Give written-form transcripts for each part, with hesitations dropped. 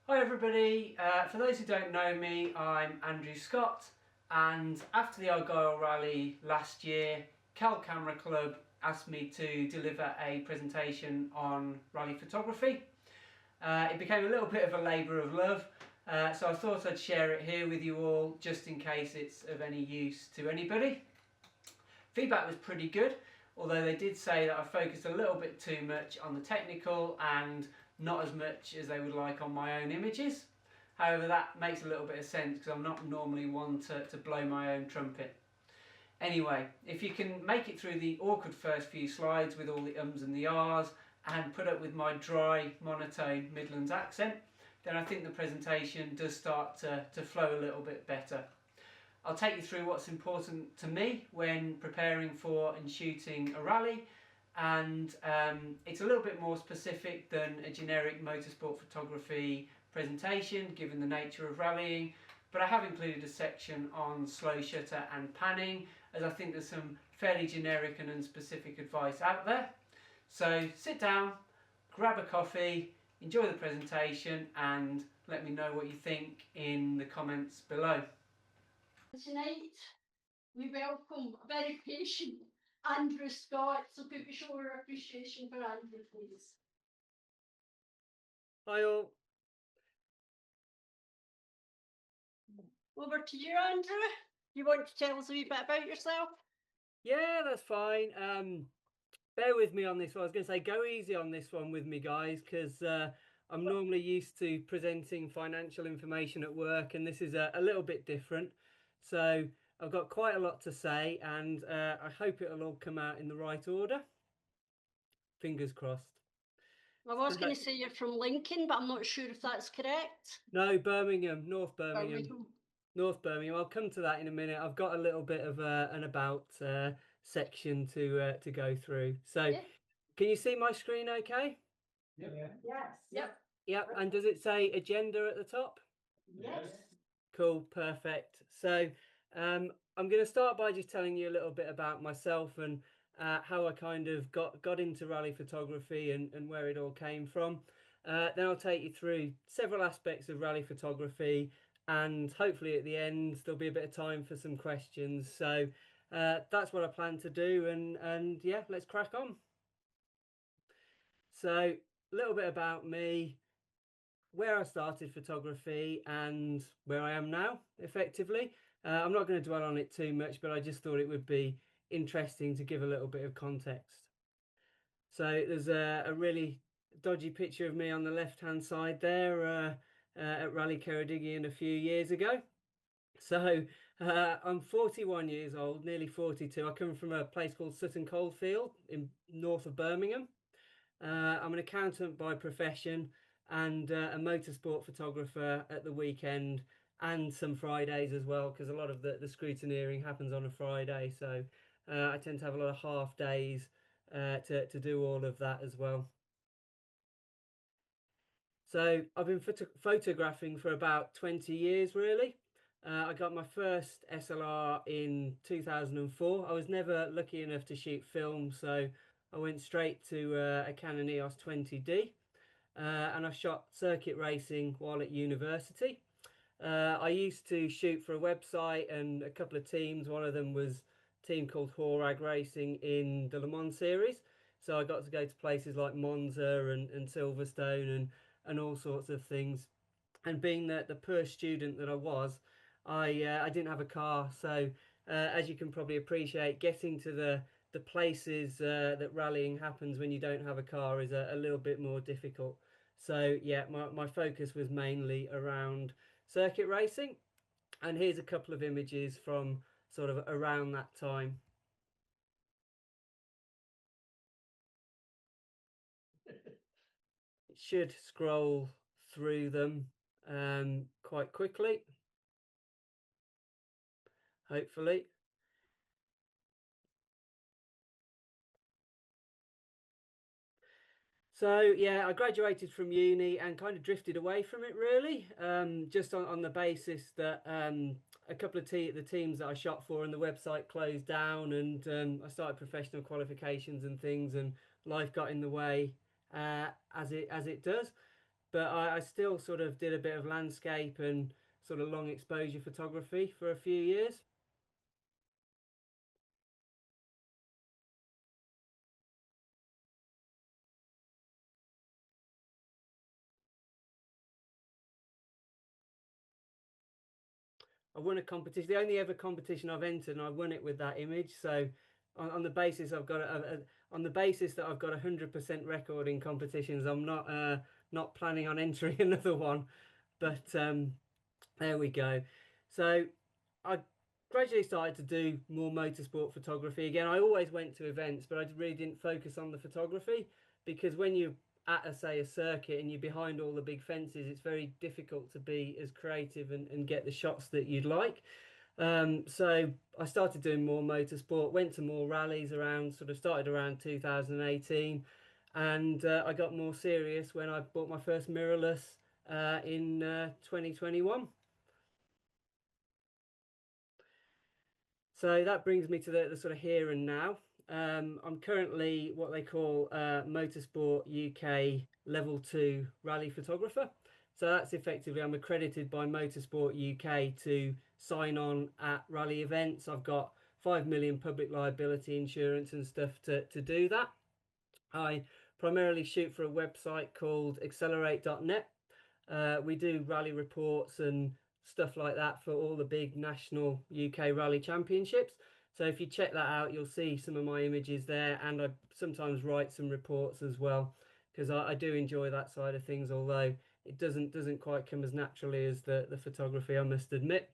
Hi everybody, for those who don't know me, I'm Andrew Scott, and after the Argyle Rally last year, Cowel Camera Club asked me to deliver a presentation on rally photography. It became a little bit of a labour of love, so I thought I'd share it here with you all just in case it's of any use to anybody. Feedback was pretty good, although they did say that I focused a little bit too much on the technical and not as much as they would like on my own images. However, that makes a little bit of sense because I'm not normally one to blow my own trumpet. Anyway, if you can make it through the awkward first few slides with all the ums and the ahs and put up with my dry, monotone Midlands accent, then I think the presentation does start to flow a little bit better. I'll take you through what's important to me when preparing for and shooting a rally, and it's a little bit more specific than a generic motorsport photography presentation given the nature of rallying, but I have included a section on slow shutter and panning as I think there's some fairly generic and unspecific advice out there. So sit down, grab a coffee, enjoy the presentation and let me know what you think in the comments below. Tonight we welcome a very patient Andrew Scott, so could we show our appreciation for Andrew, please? Hi all. Over to you, Andrew. You want to tell us a wee bit about yourself? Yeah, that's fine. Bear with me on this one. I was going to say go easy on this one with me, guys, because I'm normally used to presenting financial information at work, and this is a little bit different. So I've got quite a lot to say, and I hope it'll all come out in the right order. Fingers crossed. I was going to say you're from Lincoln, but I'm not sure if that's correct. No, Birmingham, North Birmingham. North Birmingham. I'll come to that in a minute. I've got a little bit of an about section to go through. So, yeah. Can you see my screen okay? Yep. Yes. Yep. Yep. And does it say agenda at the top? Yes. Cool. Perfect. So, I'm going to start by just telling you a little bit about myself and how I kind of got into rally photography and where it all came from. Then I'll take you through several aspects of rally photography, and hopefully at the end there'll be a bit of time for some questions. So that's what I plan to do, and yeah, let's crack on. So a little bit about me, where I started photography and where I am now, effectively. I'm not going to dwell on it too much, but I just thought it would be interesting to give a little bit of context. So there's a really dodgy picture of me on the left hand side there at Rally Ceredigion a few years ago. So I'm 41 years old, nearly 42. I come from a place called Sutton Coldfield in north of Birmingham. I'm an accountant by profession and a motorsport photographer at the weekend and some Fridays as well, because a lot of the scrutineering happens on a Friday. So I tend to have a lot of half days to do all of that as well. So I've been photographing for about 20 years really. I got my first SLR in 2004. I was never lucky enough to shoot film, so I went straight to a Canon EOS 20D, and I shot circuit racing while at university. I used to shoot for a website and a couple of teams. One of them was a team called Horag Racing in the Le Mans series. So I got to go to places like Monza and Silverstone and all sorts of things. And being the poor student that I was, I didn't have a car. So as you can probably appreciate, getting to the places that rallying happens when you don't have a car is a little bit more difficult. So yeah, my focus was mainly around circuit racing, and here's a couple of images from sort of around that time. It should scroll through them quite quickly, hopefully. So yeah, I graduated from uni and kind of drifted away from it really, just on the basis that a couple of the teams that I shot for and the website closed down, and I started professional qualifications and things, and life got in the way as it does. but I still sort of did a bit of landscape and sort of long exposure photography for a few years. I won a competition, the only ever competition I've entered, and I won it with that image. So on the basis I've got on the basis that I've got 100% record in competitions, I'm not planning on entering another one. But there we go. So I gradually started to do more motorsport photography again. I always went to events, but I really didn't focus on the photography because when you're at say a circuit and you're behind all the big fences, it's very difficult to be as creative and get the shots that you'd like. So I started doing more motorsport, went to more rallies around, sort of started around 2018, and I got more serious when I bought my first mirrorless in 2021. So that brings me to the sort of here and now. I'm currently what they call Motorsport UK Level 2 Rally Photographer. So that's effectively, I'm accredited by Motorsport UK to sign on at rally events. I've got 5 million public liability insurance and stuff to do that. I primarily shoot for a website called accelerate.net. We do rally reports and stuff like that for all the big national UK rally championships. So if you check that out, you'll see some of my images there, and I sometimes write some reports as well because I do enjoy that side of things, although it doesn't quite come as naturally as the photography, I must admit.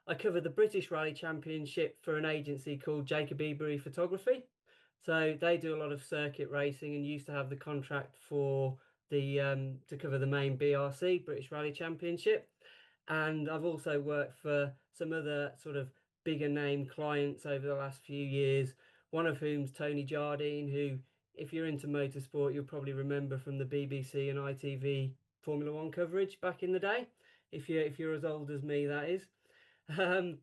I cover the British Rally Championship for an agency called Jacob Ebery Photography. So they do a lot of circuit racing and used to have the contract for the to cover the main BRC, British Rally Championship. And I've also worked for some other sort of bigger name clients over the last few years, one of whom's Tony Jardine, who, if you're into motorsport, you'll probably remember from the BBC and ITV Formula One coverage back in the day. If you're as old as me, that is. Um,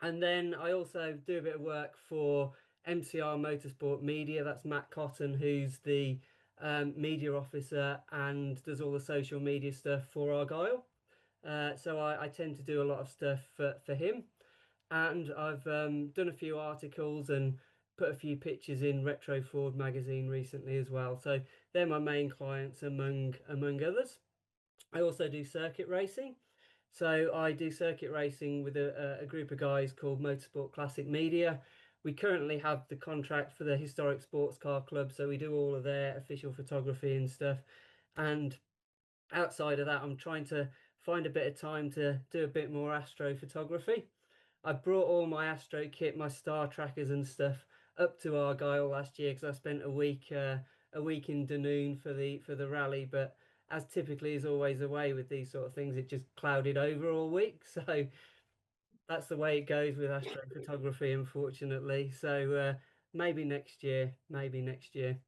and then I also do a bit of work for MCR Motorsport Media. That's Matt Cotton, who's the media officer and does all the social media stuff for Argyle. So I tend to do a lot of stuff for him. And I've done a few articles and put a few pictures in Retro Ford magazine recently as well. So they're my main clients among others. I also do circuit racing. So I do circuit racing with a group of guys called Motorsport Classic Media. We currently have the contract for the Historic Sports Car Club, so we do all of their official photography and stuff. And outside of that, I'm trying to find a bit of time to do a bit more astrophotography. I brought all my astro kit, my star trackers and stuff up to Argyle last year because I spent a week in Dunoon for the rally, but as typically is always the way with these sort of things, it just clouded over all week. So that's the way it goes with astrophotography, unfortunately. So maybe next year, maybe next year.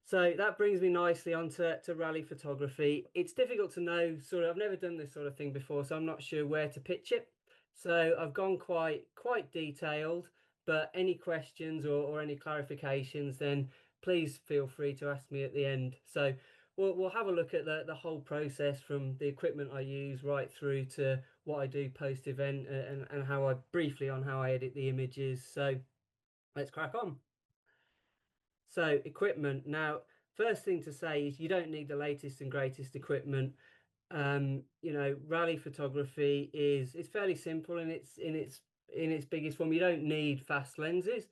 So that brings me nicely onto rally photography. It's difficult to know, sort of, I've never done this sort of thing before, so I'm not sure where to pitch it. So I've gone quite detailed, but any questions or any clarifications, then please feel free to ask me at the end. So we'll have a look at the whole process from the equipment I use right through to what I do post event and how I briefly on how I edit the images. So let's crack on. So equipment. Now, first thing to say is you don't need the latest and greatest equipment. Rally photography is it's fairly simple in its biggest form. You don't need fast lenses,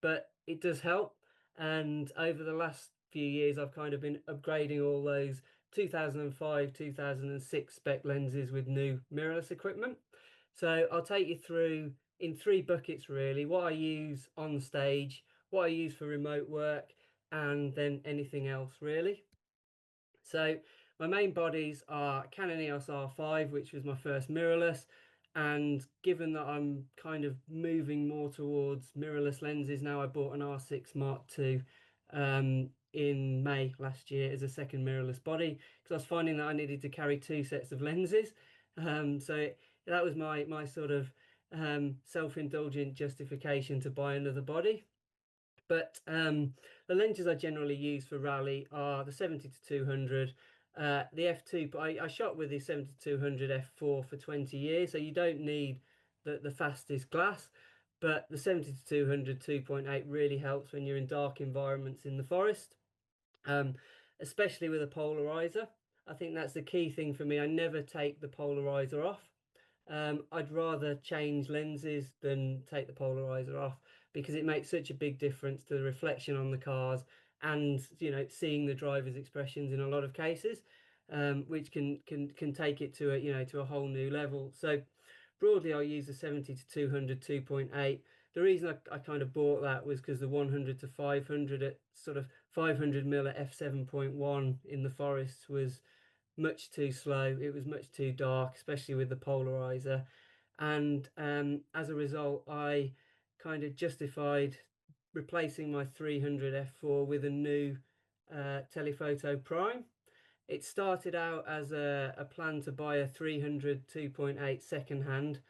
but it does help. And over the last few years, I've kind of been upgrading all those 2005, 2006 spec lenses with new mirrorless equipment. So I'll take you through in three buckets really, what I use on stage, what I use for remote work, and then anything else really. So my main bodies are Canon EOS R5, which was my first mirrorless, and given that I'm kind of moving more towards mirrorless lenses now, I bought an R6 Mark II in May last year as a second mirrorless body because I was finding that I needed to carry two sets of lenses. So that was my sort of self-indulgent justification to buy another body. But the lenses I generally use for rally are the 70 to 200, the F2. But I shot with the 70 to 200 F4 for 20 years, so you don't need the fastest glass. But the 70 to 200 2.8 really helps when you're in dark environments in the forest, um, especially with a polarizer. I think that's the key thing for me. I never take the polarizer off. I'd rather change lenses than take the polarizer off, because it makes such a big difference to the reflection on the cars, and seeing the driver's expressions in a lot of cases, which can take it to a whole new level. So broadly, I'll use the 70 to 200 2.8. The reason I kind of bought that was because the 100 to 500 at sort of 500mm at f7.1 in the forest was much too slow. It was much too dark, especially with the polarizer. And as a result, I kind of justified replacing my 300 f4 with a new telephoto prime. It started out as a plan to buy a 300 2.8 second hand.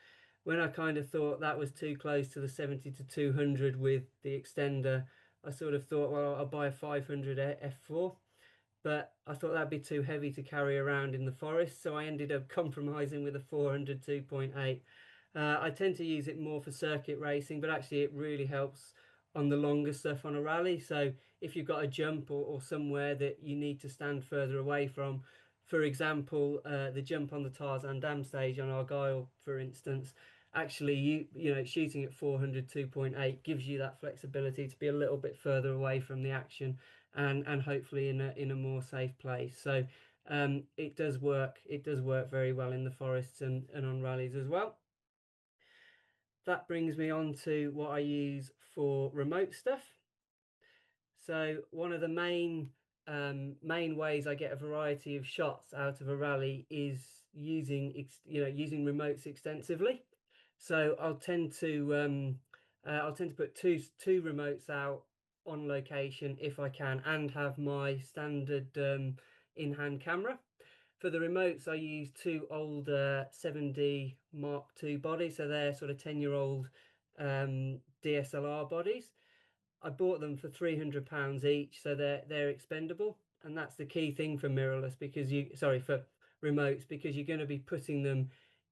When I kind of thought that was too close to the 70 to 200 with the extender, I sort of thought, well, I'll buy a 500 f4. But I thought that'd be too heavy to carry around in the forest, so I ended up compromising with a 400 2.8. I tend to use it more for circuit racing, but actually it really helps on the longer stuff on a rally. So if you've got a jump or somewhere that you need to stand further away from, for example, the jump on the Tarzan Dam stage on Argyle, for instance, actually shooting at 400 2.8 gives you that flexibility to be a little bit further away from the action, and hopefully in a more safe place. So it does work very well in the forests and on rallies as well. That brings me on to what I use for remote stuff. So one of the main ways I get a variety of shots out of a rally is using remotes extensively. So I'll tend to put two remotes out on location if I can, and have my standard in-hand camera. For the remotes, I use two older 7D Mark II bodies, so they're sort of 10-year-old DSLR bodies. I bought them for £300 each, so they're expendable, and that's the key thing for mirrorless, because for remotes, because you're going to be putting them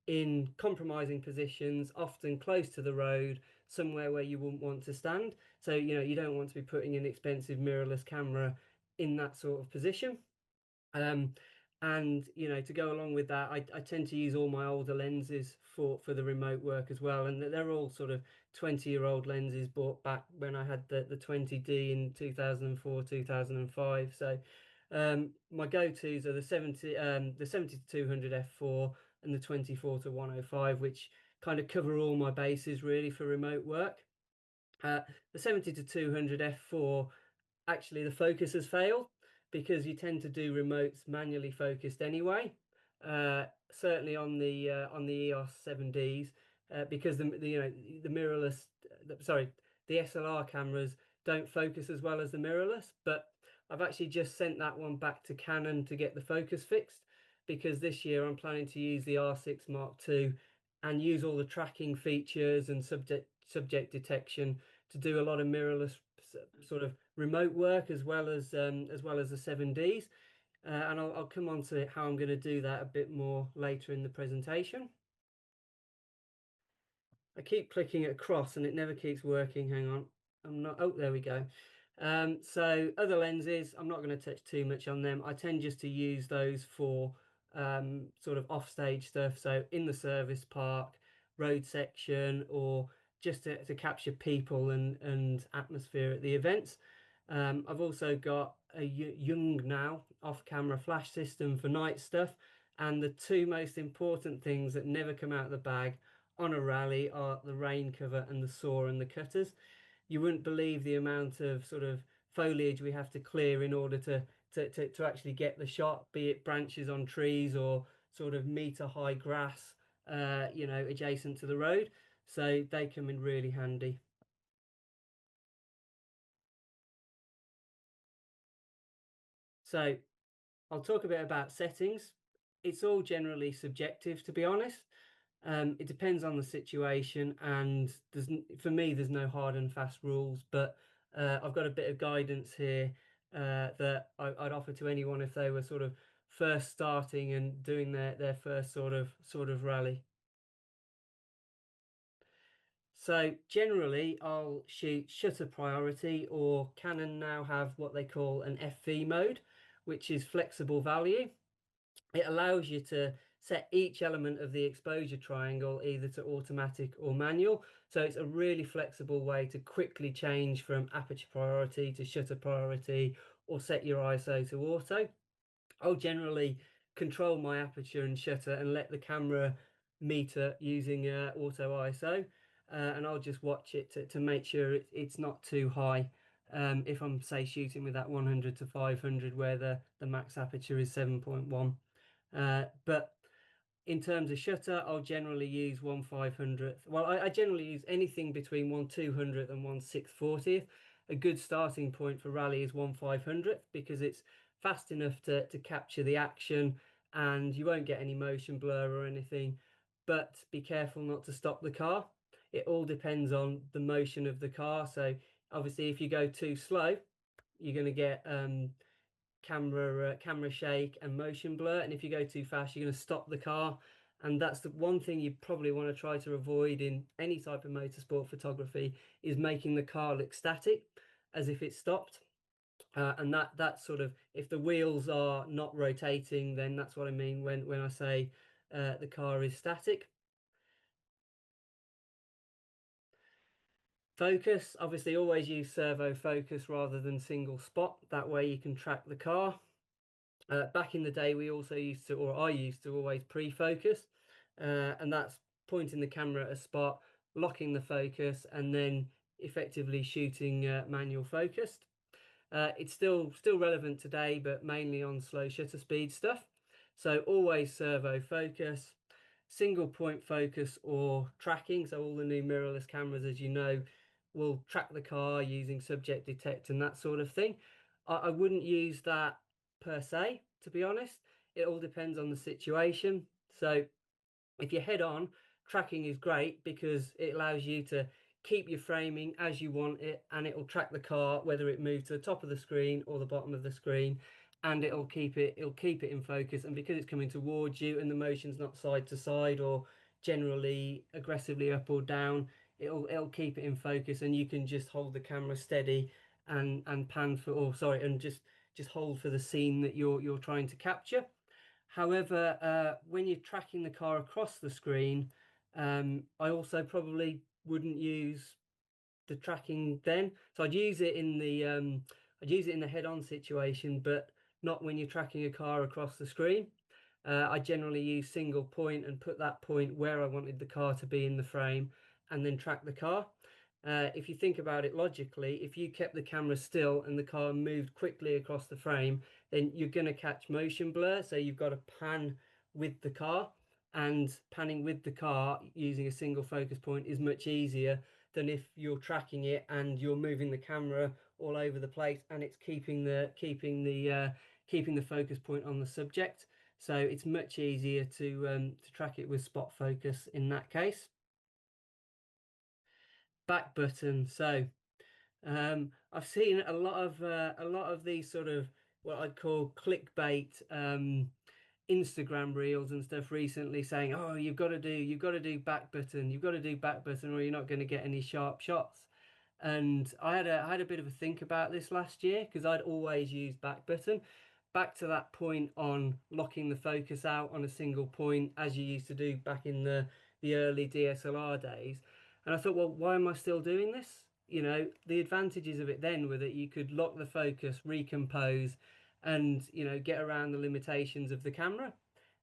in compromising positions, often close to the road, somewhere where you wouldn't want to stand. So you don't want to be putting an expensive mirrorless camera in that sort of position. And to go along with that, I tend to use all my older lenses for the remote work as well, and they're all sort of 20-year-old lenses bought back when I had the 20D in 2004 2005. So my go-tos are the 70 to 200 f4 and the 24 to 105, which kind of cover all my bases really for remote work. The 70 to 200 f4, actually the focus has failed, because you tend to do remotes manually focused anyway. Certainly on the EOS 7Ds, because the mirrorless, the SLR cameras don't focus as well as the mirrorless. But I've actually just sent that one back to Canon to get the focus fixed, because this year I'm planning to use the R6 Mark II and use all the tracking features and subject detection to do a lot of mirrorless sort of remote work, as well as the 7Ds, and I'll come on to how I'm going to do that a bit more later in the presentation. I keep clicking it across and it never keeps working. Hang on, there we go. So other lenses, I'm not going to touch too much on them. I tend just to use those for sort of offstage stuff, so in the service park, road section, or just to capture people and atmosphere at the events. I've also got a Young now off-camera flash system for night stuff, and the two most important things that never come out of the bag on a rally are the rain cover and the saw and the cutters. You wouldn't believe the amount of sort of foliage we have to clear in order to actually get the shot, be it branches on trees or sort of meter high grass adjacent to the road. So they come in really handy. So I'll talk a bit about settings. It's all generally subjective, to be honest. It depends on the situation, and for me there's no hard and fast rules, but I've got a bit of guidance here that I'd offer to anyone if they were sort of first starting and doing their first sort of rally. So generally I'll shoot shutter priority, or Canon now have what they call an FV mode, which is flexible value. It allows you to set each element of the exposure triangle either to automatic or manual. So it's a really flexible way to quickly change from aperture priority to shutter priority, or set your ISO to auto. I'll generally control my aperture and shutter and let the camera meter using auto ISO, and I'll just watch it to make sure it's not too high. If I'm, say, shooting with that 100 to 500 where the max aperture is 7.1. But in terms of shutter, I'll generally use 1/500th. Well, I generally use anything between 1/200th and 1/640th. A good starting point for rally is 1/500th, because it's fast enough to capture the action and you won't get any motion blur or anything. But be careful not to stop the car. It all depends on the motion of the car. So obviously if you go too slow, you're going to get camera shake and motion blur, and if you go too fast you're going to stop the car. And that's the one thing you probably want to try to avoid in any type of motorsport photography, is making the car look static, as if it stopped. And that sort of, if the wheels are not rotating, then that's what I mean when I say the car is static. Focus, obviously always use servo focus rather than single spot. That way you can track the car. Back in the day, we also used to, or I used to always pre-focus, and that's pointing the camera at a spot, locking the focus, and then effectively shooting manual focused. It's still relevant today, but mainly on slow shutter speed stuff. So always servo focus, single point focus, or tracking. So all the new mirrorless cameras, as you know, will track the car using subject detect and that sort of thing. I wouldn't use that per se, to be honest. It all depends on the situation. So if you're head on, tracking is great because it allows you to keep your framing as you want it, and it will track the car whether it moves to the top of the screen or the bottom of the screen, and it'll keep it in focus. And because it's coming towards you and the motion's not side to side or generally aggressively up or down, it'll keep it in focus, and you can just hold the camera steady and pan for, or sorry, and just hold for the scene that you're trying to capture. However, when you're tracking the car across the screen, I also probably wouldn't use the tracking then. So I'd use it in the head-on situation, but not when you're tracking a car across the screen. I generally use single point and put that point where I wanted the car to be in the frame, and then track the car. If you think about it logically, if you kept the camera still and the car moved quickly across the frame, then you're going to catch motion blur. So you've got to pan with the car, and panning with the car using a single focus point is much easier than if you're tracking it and you're moving the camera all over the place and it's keeping the focus point on the subject. So it's much easier to track it with spot focus in that case. Back button. So I've seen a lot of these sort of what I'd call clickbait Instagram reels and stuff recently, saying, "Oh, you've got to do back button, you've got to do back button, or you're not going to get any sharp shots." And I had a bit of a think about this last year, because I'd always used back button. Back to that point on locking the focus out on a single point, as you used to do back in the early DSLR days. And I thought, well, why am I still doing this? You know, the advantages of it then were that you could lock the focus, recompose, and get around the limitations of the camera.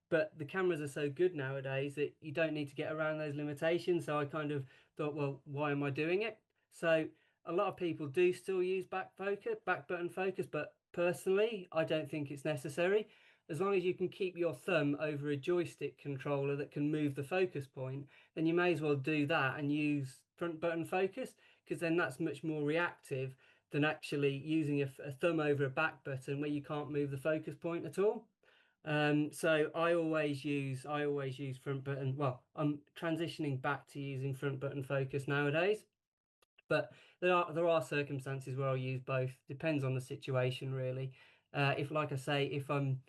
But the cameras are so good nowadays that you don't need to get around those limitations. So I kind of thought, well, why am I doing it? So a lot of people do still use back button focus, but personally, I don't think it's necessary. As long as you can keep your thumb over a joystick controller that can move the focus point, then you may as well do that and use front button focus, because then that's much more reactive than actually using a thumb over a back button where you can't move the focus point at all. So I always use front button. Well, I'm transitioning back to using front button focus nowadays. But there are circumstances where I'll use both. Depends on the situation, really. If, like I say, if I'm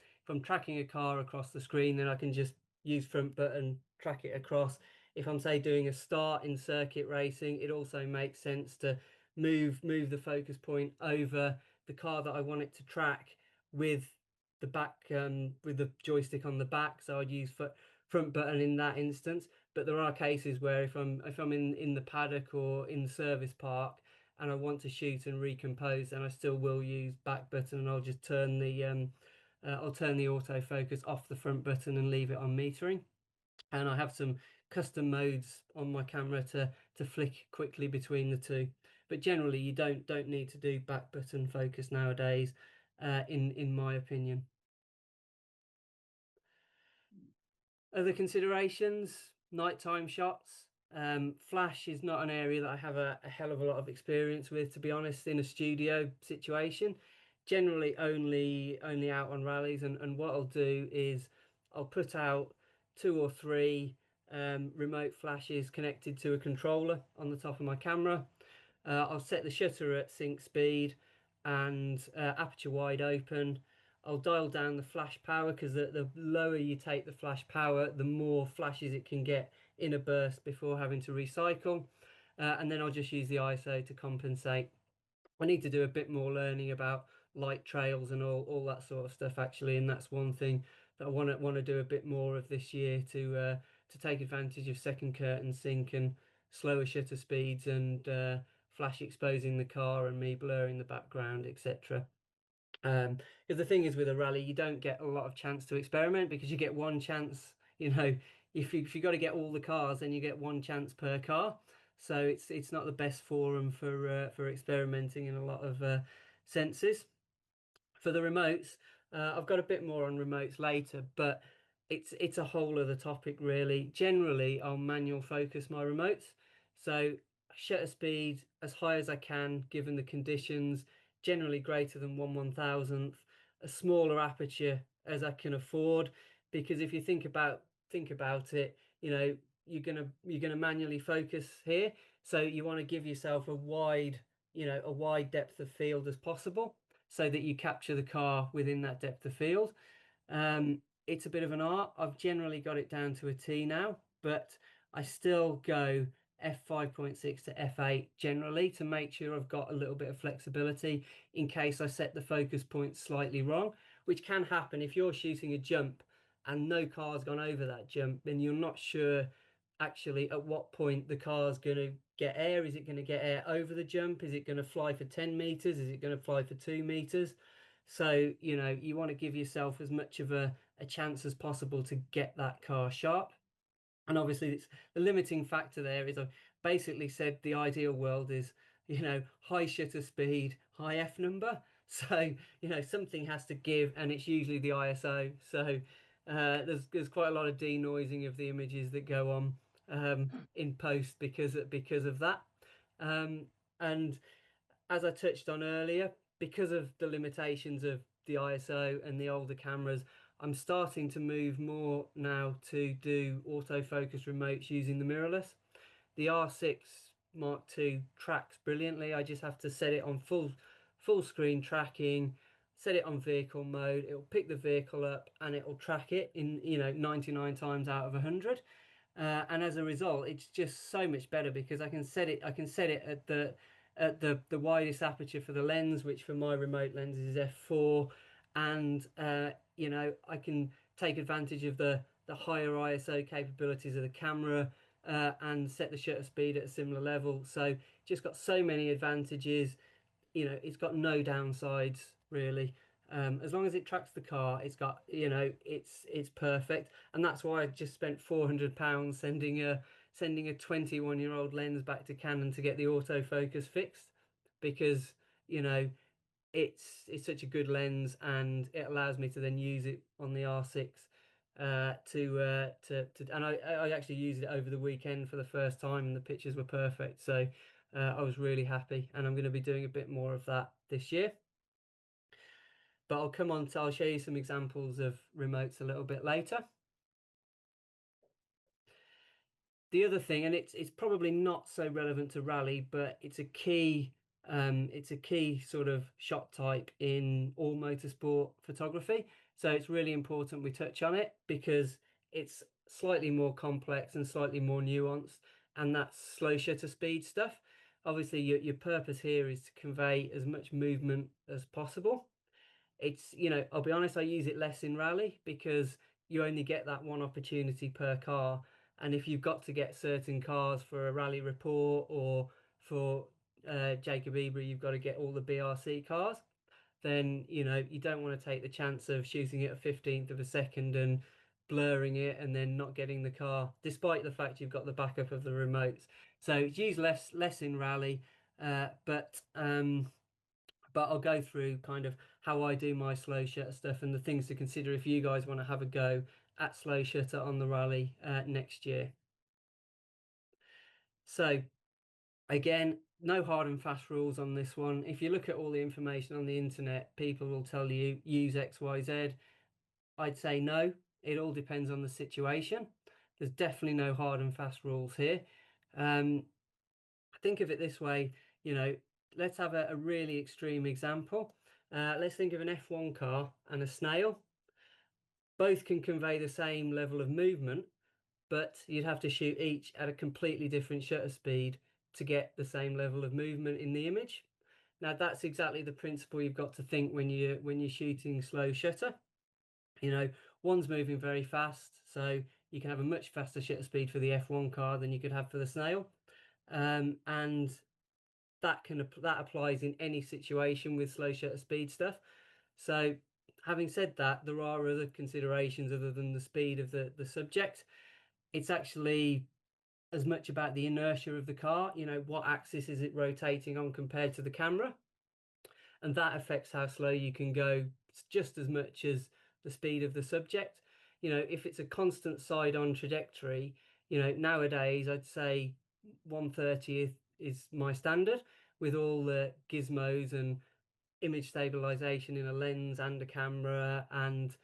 tracking a car across the screen, then I can just use front button, track it across. If I'm, say, doing a start in circuit racing, it also makes sense to move the focus point over the car that I want it to track with the back with the joystick on the back. So I'd use front button in that instance. But there are cases where if I'm in the paddock or in the service park and I want to shoot and recompose, then I still will use back button, and I'll just turn the I'll turn the autofocus off the front button and leave it on metering. And I have some custom modes on my camera to flick quickly between the two. But generally, you don't need to do back button focus nowadays, in my opinion. Other considerations, nighttime shots. Flash is not an area that I have a hell of a lot of experience with, to be honest, in a studio situation. Generally only out on rallies, and what I'll do is I'll put out two or three remote flashes connected to a controller on the top of my camera. I'll set the shutter at sync speed and aperture wide open. I'll dial down the flash power, because the lower you take the flash power, the more flashes it can get in a burst before having to recycle. And then I'll just use the ISO to compensate. I need to do a bit more learning about light trails and all that sort of stuff, actually, and that's one thing that I want to do a bit more of this year, to take advantage of second curtain sync and slower shutter speeds and flash exposing the car and me blurring the background, etc. Because the thing is, with a rally, you don't get a lot of chance to experiment, because you get one chance. If you got to get all the cars, then you get one chance per car. So it's not the best forum for experimenting in a lot of senses. For the remotes, I've got a bit more on remotes later, but it's a whole other topic, really. Generally, I'll manual focus my remotes, so shutter speed as high as I can given the conditions, generally greater than 1/1000th, a smaller aperture as I can afford, because if you think about it, you're gonna manually focus here, so you want to give yourself a wide depth of field as possible, so that you capture the car within that depth of field. It's a bit of an art. I've generally got it down to a T now, but I still go f5.6 to f8 generally, to make sure I've got a little bit of flexibility in case I set the focus point slightly wrong, which can happen if you're shooting a jump and no car's gone over that jump, then you're not sure actually at what point the car's going to get air. Is it going to get air over the jump? Is it going to fly for 10 meters? Is it going to fly for 2 meters? So, you want to give yourself as much of a chance as possible to get that car sharp. And obviously, it's the limiting factor there is I've basically said the ideal world is, high shutter speed, high F number. So, something has to give, and it's usually the ISO. So, there's quite a lot of denoising of the images that go on in post because of that. And as I touched on earlier, because of the limitations of the ISO and the older cameras, I'm starting to move more now to do autofocus remotes using the mirrorless. The R6 Mark II tracks brilliantly. I just have to set it on full screen tracking, set it on vehicle mode. It'll pick the vehicle up and it'll track it in 99 times out of 100. And as a result, it's just so much better, because I can set it at the widest aperture for the lens, which for my remote lenses is f4, and I can take advantage of the higher ISO capabilities of the camera, and set the shutter speed at a similar level. So just got so many advantages. It's got no downsides, really. As long as it tracks the car, it's perfect, and that's why I just spent £400 sending a 21-year-old lens back to Canon to get the autofocus fixed, because it's such a good lens, and it allows me to then use it on the R6 and I actually used it over the weekend for the first time, and the pictures were perfect. So I was really happy, and I'm going to be doing a bit more of that this year. But I'll show you some examples of remotes a little bit later. the other thing, and it's probably not so relevant to rally, but it's a key sort of shot type in all motorsport photography. So it's really important we touch on it because it's slightly more complex and slightly more nuanced, and that's slow shutter speed stuff. Obviously, your purpose here is to convey as much movement as possible. It's, I'll be honest, I use it less in rally because you only get that one opportunity per car. And if you've got to get certain cars for a rally report or for Jacob Eber, you've got to get all the BRC cars, then, you don't want to take the chance of shooting it a 15th of a second and blurring it and then not getting the car, despite the fact you've got the backup of the remotes. So it's used less in rally, but I'll go through kind of how I do my slow shutter stuff and the things to consider if you guys want to have a go at slow shutter on the rally next year. So again, no hard and fast rules on this one. If you look at all the information on the internet, people will tell you use XYZ. I'd say no. It all depends on the situation. There's definitely no hard and fast rules here. Think of it this way, let's have a really extreme example. Let's think of an F1 car and a snail. Both can convey the same level of movement, but you'd have to shoot each at a completely different shutter speed to get the same level of movement in the image. Now that's exactly the principle you've got to think when you're shooting slow shutter. One's moving very fast, so you can have a much faster shutter speed for the F1 car than you could have for the snail, and that applies in any situation with slow shutter speed stuff. So having said that, there are other considerations other than the speed of the subject. It's actually as much about the inertia of the car, what axis is it rotating on compared to the camera, and that affects how slow you can go just as much as the speed of the subject. If it's a constant side-on trajectory, nowadays I'd say 1/30th is my standard with all the gizmos and image stabilization in a lens and a camera, and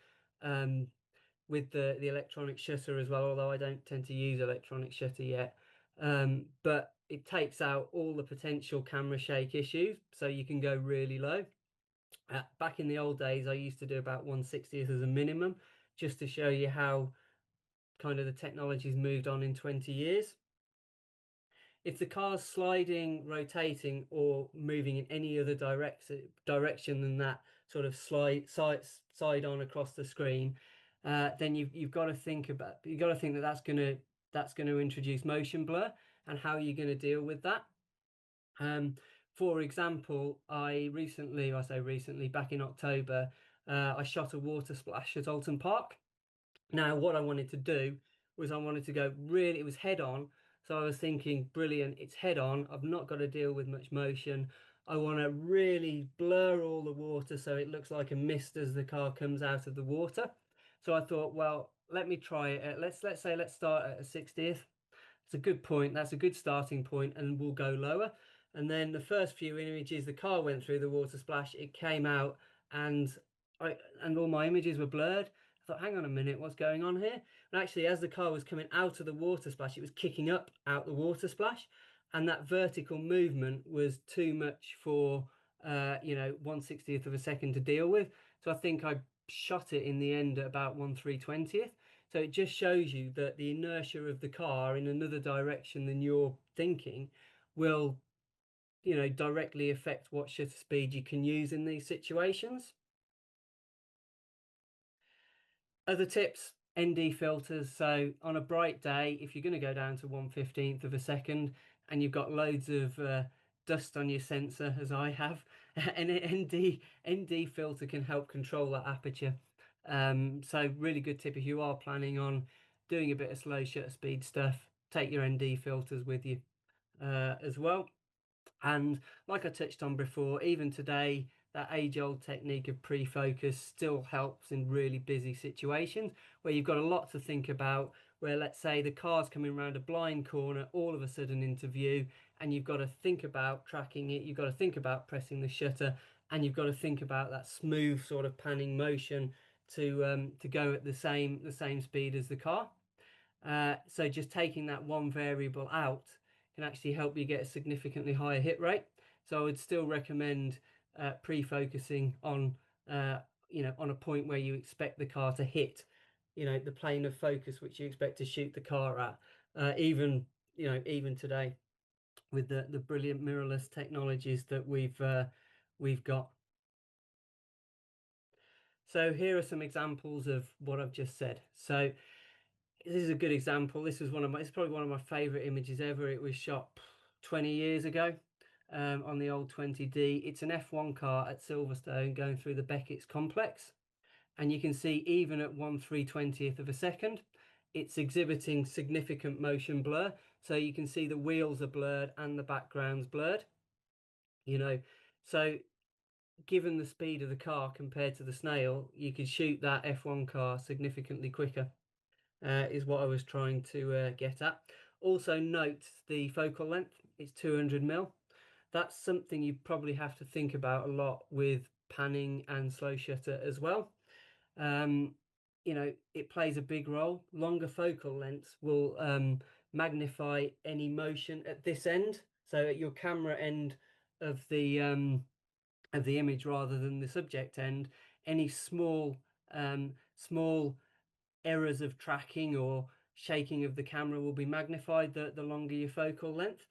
with the electronic shutter as well, although I don't tend to use electronic shutter yet. But it takes out all the potential camera shake issues, so you can go really low. Back in the old days, I used to do about 1/60th as a minimum, just to show you how kind of the technology's moved on in 20 years. If the car's sliding, rotating, or moving in any other direction than that sort of side on across the screen, then you've got to think that that's gonna introduce motion blur, and how you're going to deal with that. For example, I say recently, back in October, I shot a water splash at Alton Park. Now, what I wanted to do was I wanted to go really, it was head on. So I was thinking, brilliant, it's head on. I've not got to deal with much motion. I want to really blur all the water so it looks like a mist as the car comes out of the water. So I thought, well, let me try it. Let's start at a 60th. It's a good point. That's a good starting point, and we'll go lower. And then the first few images, the car went through the water splash. It came out, and all my images were blurred. I thought, hang on a minute, what's going on here? And actually, as the car was coming out of the water splash, it was kicking up out the water splash, and that vertical movement was too much for 1/60th of a second to deal with. So I think I shot it in the end at about 1/320th. So it just shows you that the inertia of the car in another direction than you're thinking will, directly affect what shutter speed you can use in these situations. Other tips, ND filters. So on a bright day, if you're going to go down to 1/15th of a second and you've got loads of dust on your sensor, as I have, an ND filter can help control that aperture. So really good tip if you are planning on doing a bit of slow shutter speed stuff, take your ND filters with you as well. And like I touched on before, even today, that age-old technique of pre-focus still helps in really busy situations where you've got a lot to think about, where let's say the car's coming around a blind corner all of a sudden into view, and you've got to think about tracking it, you've got to think about pressing the shutter, and you've got to think about that smooth sort of panning motion to go at the same speed as the car. So just taking that one variable out can actually help you get a significantly higher hit rate. So I would still recommend pre-focusing on on a point where you expect the car to hit the plane of focus which you expect to shoot the car at, even today with the brilliant mirrorless technologies that we've got. So here are some examples of what I've just said. So this is a good example. This is it's probably one of my favorite images ever. It was shot 20 years ago on the old 20D. It's an F1 car at Silverstone going through the Beckett's complex, and you can see even at 1/320th of a second it's exhibiting significant motion blur. So you can see the wheels are blurred and the background's blurred, so given the speed of the car compared to the snail, you could shoot that F1 car significantly quicker, is what I was trying to get at. Also note the focal length, it's 200mm. That's something you probably have to think about a lot with panning and slow shutter as well. It plays a big role. Longer focal lengths will magnify any motion at this end, so at your camera end of the image rather than the subject end. Any small errors of tracking or shaking of the camera will be magnified the longer your focal length.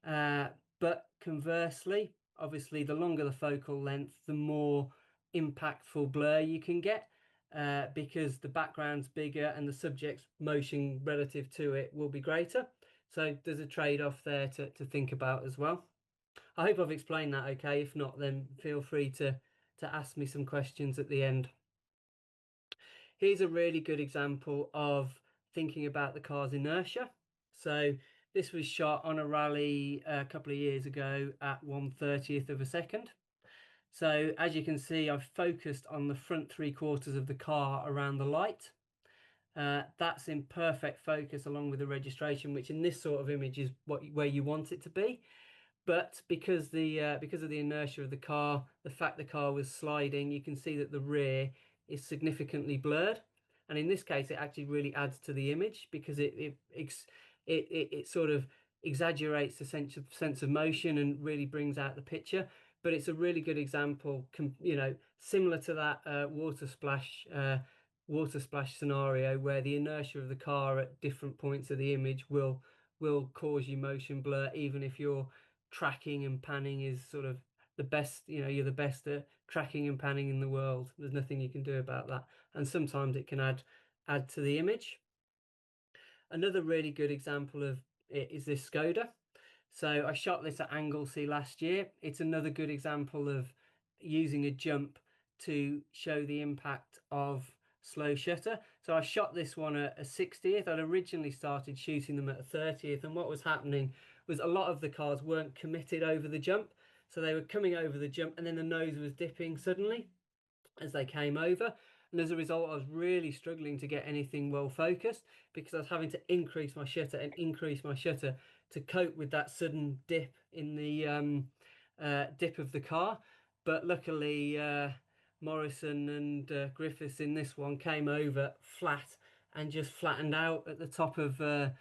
But conversely, obviously, the longer the focal length, the more impactful blur you can get, because the background's bigger and the subject's motion relative to it will be greater. So there's a trade-off there to think about as well. I hope I've explained that okay. If not, then feel free to ask me some questions at the end. Here's a really good example of thinking about the car's inertia. So this was shot on a rally a couple of years ago at 1/30th of a second. So as you can see, I've focused on the front 3/4 of the car around the light. That's in perfect focus along with the registration, which in this sort of image is where you want it to be. But because of the inertia of the car, the fact the car was sliding, you can see that the rear is significantly blurred, and in this case it actually really adds to the image because it sort of exaggerates the sense of motion and really brings out the picture. But it's a really good example, similar to that water splash scenario where the inertia of the car at different points of the image will cause you motion blur, even if you're tracking and panning is sort of the best, you're the best at tracking and panning in the world. There's nothing you can do about that, and sometimes it can add to the image. Another really good example of it is this Skoda. So I shot this at Anglesey last year. It's another good example of using a jump to show the impact of slow shutter. So I shot this one at a 60th. I'd originally started shooting them at a 30th, and what was happening was a lot of the cars weren't committed over the jump. So they were coming over the jump and then the nose was dipping suddenly as they came over. And as a result, I was really struggling to get anything well focused because I was having to increase my shutter to cope with that sudden dip in the dip of the car. But luckily, Morrison and Griffiths in this one came over flat and just flattened out at the top of the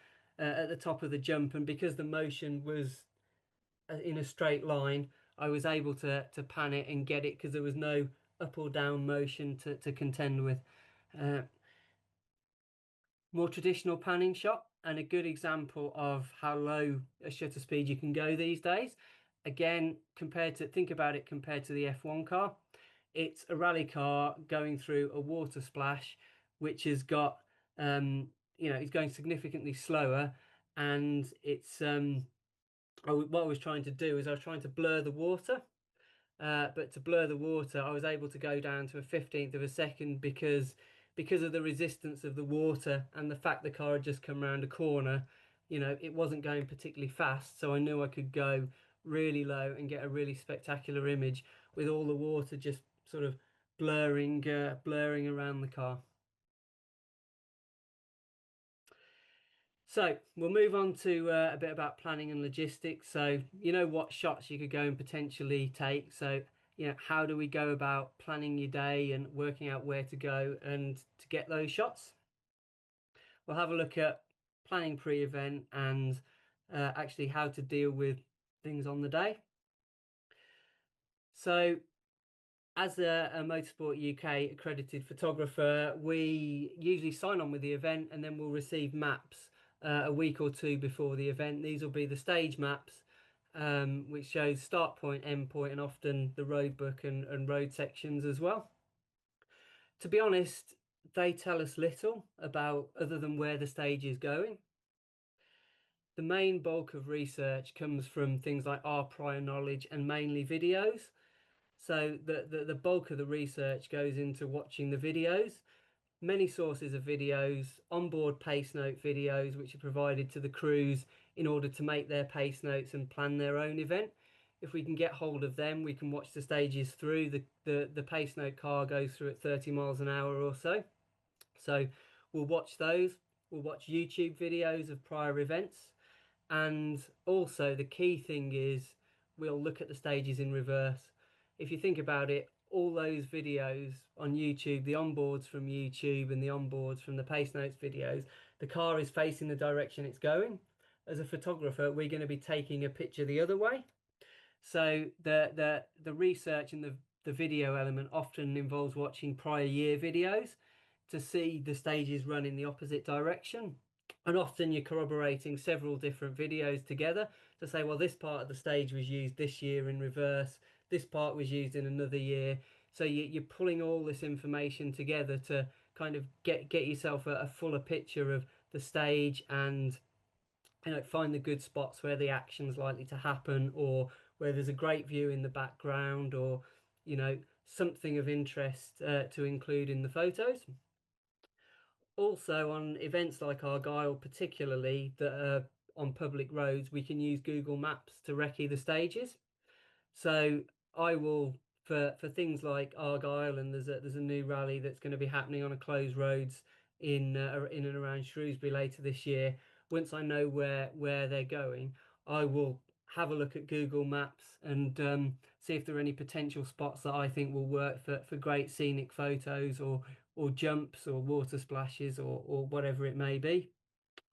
jump, and because the motion was in a straight line, I was able to pan it and get it because there was no up or down motion to contend with. More traditional panning shot, and a good example of how low a shutter speed you can go these days. Again, think about it compared to the F1 car. It's a rally car going through a water splash, which has got it's going significantly slower, and it's what I was trying to do is I was trying to blur the water. But to blur the water, I was able to go down to a 15th of a second because of the resistance of the water and the fact the car had just come around a corner. It wasn't going particularly fast, so I knew I could go really low and get a really spectacular image with all the water just sort of blurring around the car. So we'll move on to a bit about planning and logistics. So what shots you could go and potentially take. So how do we go about planning your day and working out where to go and to get those shots? we'll have a look at planning pre-event and actually how to deal with things on the day. So as a Motorsport UK accredited photographer, we usually sign on with the event and then we'll receive maps a week or two before the event. These will be the stage maps, which shows start point, end point, and often the road book and road sections as well. To be honest, they tell us little about other than where the stage is going. The main bulk of research comes from things like our prior knowledge and mainly videos. So the bulk of the research goes into watching the videos. Many sources of videos, onboard pace note videos, which are provided to the crews in order to make their pace notes and plan their own event. If we can get hold of them, we can watch the stages through. The pace note car goes through at 30 miles an hour or so. So we'll watch those. We'll watch YouTube videos of prior events. And also the key thing is we'll look at the stages in reverse. If you think about it, all those videos on YouTube, the onboards from YouTube and the onboards from the pace notes videos, the car is facing the direction it's going. As a photographer, we're going to be taking a picture the other way. So the research and the video element often involves watching prior year videos to see the stages run in the opposite direction. And often you're corroborating several different videos together to say, well, this part of the stage was used this year in reverse, this part was used in another year. So you're pulling all this information together to kind of get yourself a fuller picture of the stage and find the good spots where the action's likely to happen, or where there's a great view in the background, or something of interest to include in the photos. Also, on events like Argyle, particularly that are on public roads, we can use Google Maps to recce the stages. So I will, for things like Argyle, and there's a new rally that's going to be happening on a closed roads in and around Shrewsbury later this year. Once I know where they're going, I will have a look at Google Maps and see if there are any potential spots that I think will work for great scenic photos, or jumps, or water splashes, or whatever it may be.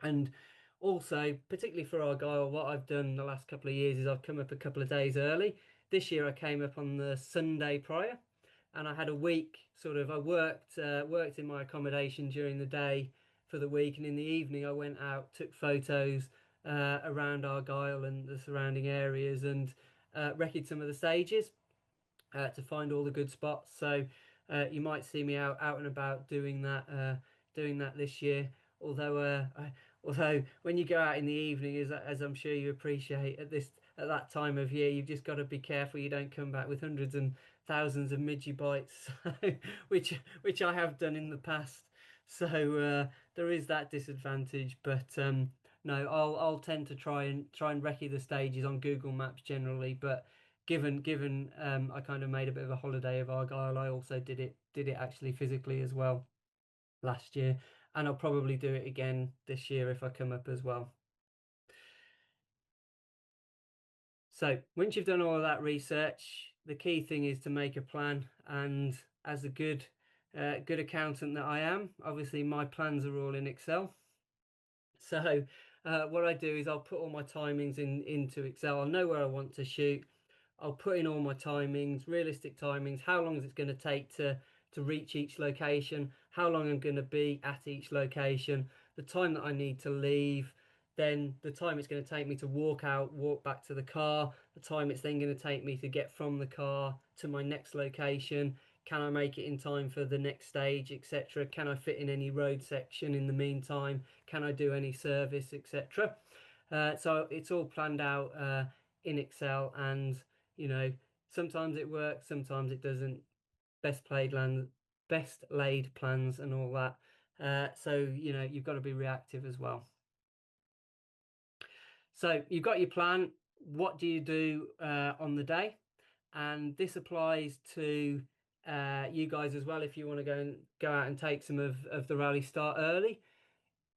And also, particularly for Argyle, what I've done the last couple of years is I've come up a couple of days early. This year I came up on the Sunday prior, and I had a week I worked in my accommodation during the day for the week, and in the evening I went out, took photos around Argyle and the surrounding areas, and recce'd some of the stages to find all the good spots. So you might see me out and about doing that this year. Although when you go out in the evening, as I'm sure you appreciate at that time of year, you've just got to be careful you don't come back with hundreds and thousands of midgie bites, which I have done in the past. So there is that disadvantage, but no, I'll tend to try and recce the stages on Google Maps generally. But given I kind of made a bit of a holiday of Argyle, I also did it actually physically as well last year, and I'll probably do it again this year if I come up as well. So once you've done all of that research, the key thing is to make a plan. And as a good accountant that I am, obviously my plans are all in Excel. So what I do is I'll put all my timings into Excel. I'll know where I want to shoot. I'll put in all my timings, realistic timings, how long is it going to take to reach each location, how long I'm going to be at each location, the time that I need to leave, then the time it's going to take me to walk back to the car, the time it's then going to take me to get from the car to my next location, can I make it in time for the next stage, etc. Can I fit in any road section in the meantime, can I do any service, etc. So it's all planned out in Excel, and sometimes it works, sometimes it doesn't. Best laid plans and all that. So you've got to be reactive as well. So you've got your plan. What do you do on the day? And this applies to you guys as well. If you want to go out and take some of the rally start early,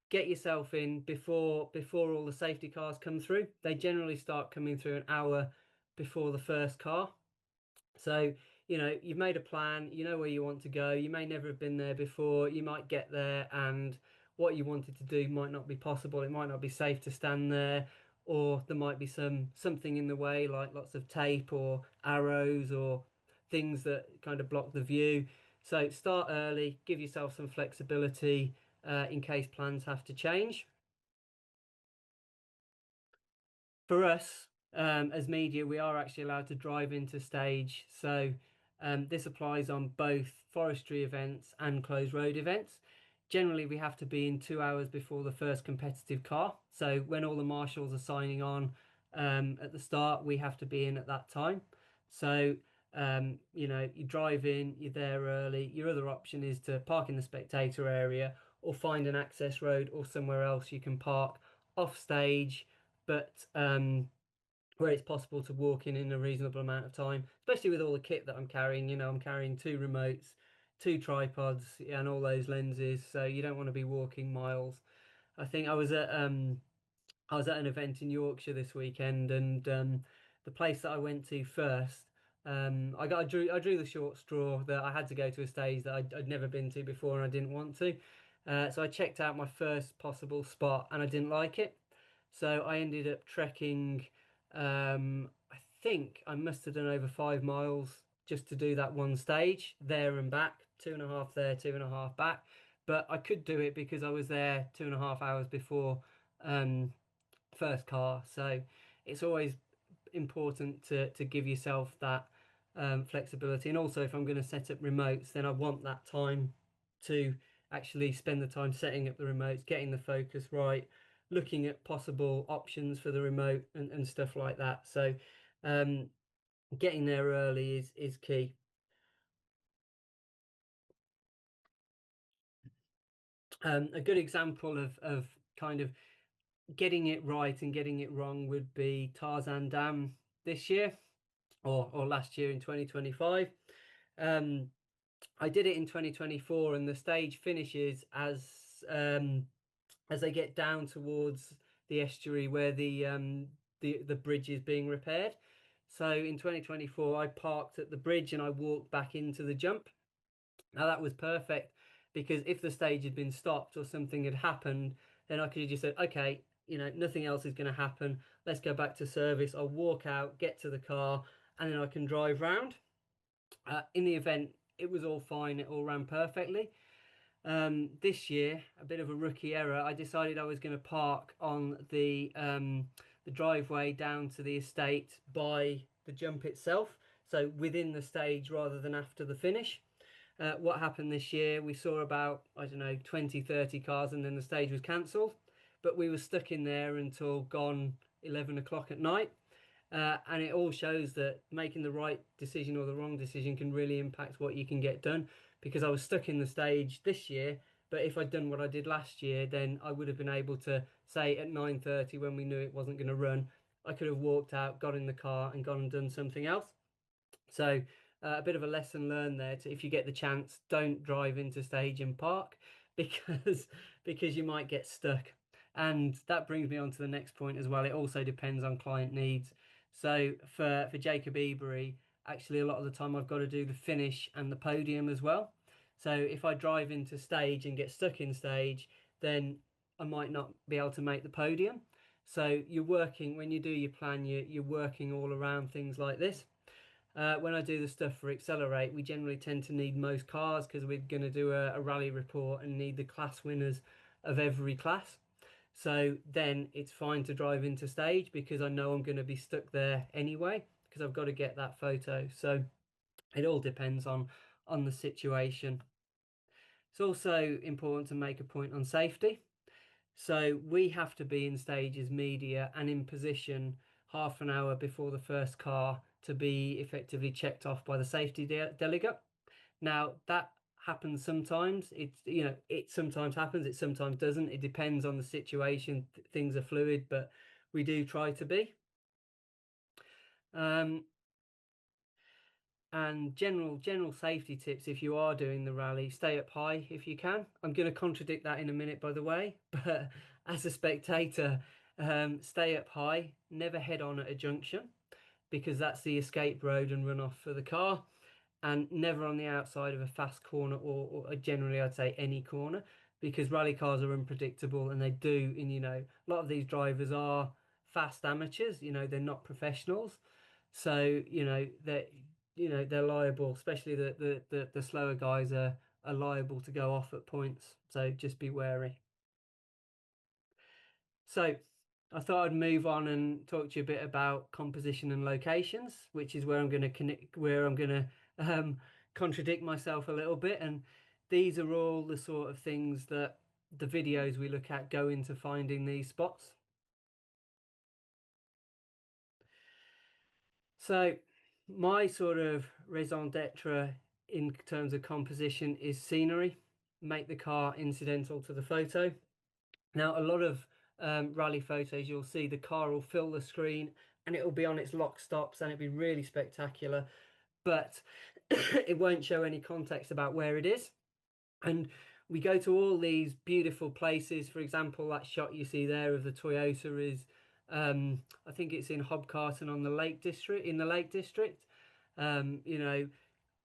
get yourself in before all the safety cars come through. They generally start coming through an hour before the first car. So you've made a plan, you know where you want to go, you may never have been there before, you might get there and what you wanted to do might not be possible. It might not be safe to stand there, or there might be something in the way, like lots of tape or arrows or things that kind of block the view. So start early, give yourself some flexibility in case plans have to change. For us, as media, we are actually allowed to drive into stage. So this applies on both forestry events and closed road events. Generally, we have to be in 2 hours before the first competitive car. So when all the marshals are signing on at the start, we have to be in at that time. So you drive in, you're there early. Your other option is to park in the spectator area or find an access road or somewhere else you can park off stage, but where it's possible to walk in a reasonable amount of time, especially with all the kit that I'm carrying. I'm carrying 2 remotes, 2 tripods, and all those lenses, so you don't want to be walking miles. I think I was at an event in Yorkshire this weekend, and the place that I went to first, I drew the short straw that I had to go to a stage that I'd never been to before and I didn't want to. So I checked out my first possible spot and I didn't like it. So I ended up trekking. I think I must have done over 5 miles just to do that one stage there and back, 2.5 there, 2.5 back. But I could do it because I was there 2.5 hours before um, first car. So it's always important to give yourself that flexibility. And also, if I'm going to set up remotes, then I want that time to actually spend the time setting up the remotes, getting the focus right, looking at possible options for the remote and stuff like that. So um, getting there early is key. A good example of kind of getting it right and getting it wrong would be Tarzan Dam this year, or last year in 2025. Um, I did it in 2024, and the stage finishes um, as they get down towards the estuary where the bridge is being repaired. So in 2024, I parked at the bridge and I walked back into the jump. Now that was perfect because if the stage had been stopped or something had happened, then I could have just said, okay, nothing else is going to happen. Let's go back to service. I'll walk out, get to the car, and then I can drive round. In the event, it was all fine. It all ran perfectly. This year, a bit of a rookie error. I decided I was going to park on the driveway down to the estate by the jump itself, so within the stage rather than after the finish. What happened this year, we saw about, I don't know, 20, 30 cars, and then the stage was cancelled. But we were stuck in there until gone 11 o'clock at night. And it all shows that making the right decision or the wrong decision can really impact what you can get done. Because I was stuck in the stage this year, but if I'd done what I did last year, then I would have been able to say at 9:30 when we knew it wasn't going to run, I could have walked out, got in the car, and gone and done something else. So a bit of a lesson learned there. If you get the chance, don't drive into stage and park because because you might get stuck. And that brings me on to the next point as well. It also depends on client needs. So for Jacob Ebery, actually a lot of the time I've got to do the finish and the podium as well. So if I drive into stage and get stuck in stage, then I might not be able to make the podium. So you're working, when you do your plan, you're working all around things like this. When I do the stuff for Accelerate, we generally tend to need most cars because we're going to do a rally report and need the class winners of every class. So then it's fine to drive into stage because I know I'm going to be stuck there anyway because I've got to get that photo. So it all depends on the situation. It's also important to make a point on safety. So we have to be in stages media and in position half an hour before the first car to be effectively checked off by the safety delegate. Now that happens sometimes. It sometimes happens. It sometimes doesn't. It depends on the situation. Things are fluid, but we do try to be. Um, and general safety tips if you are doing the rally: stay up high if you can. I'm going to contradict that in a minute, by the way, but as a spectator, stay up high, never head on at a junction because that's the escape road and run off for the car, and never on the outside of a fast corner or generally I'd say any corner. because rally cars are unpredictable, and they do, and a lot of these drivers are fast amateurs. They're not professionals, so they're liable, especially the slower guys are liable to go off at points. So just be wary. So I thought I'd move on and talk to you a bit about composition and locations, which is where I'm going to connect, where I'm going to contradict myself a little bit. And these are all the sort of things that the videos we look at go into finding these spots. So my sort of raison d'etre in terms of composition is scenery. Make the car incidental to the photo. Now, a lot of rally photos, you'll see the car will fill the screen and it will be on its lock stops and it'll be really spectacular, but it won't show any context about where it is. And we go to all these beautiful places. For example, that shot you see there of the Toyota is, I think it's in Hobcarton on the Lake District, in the Lake District.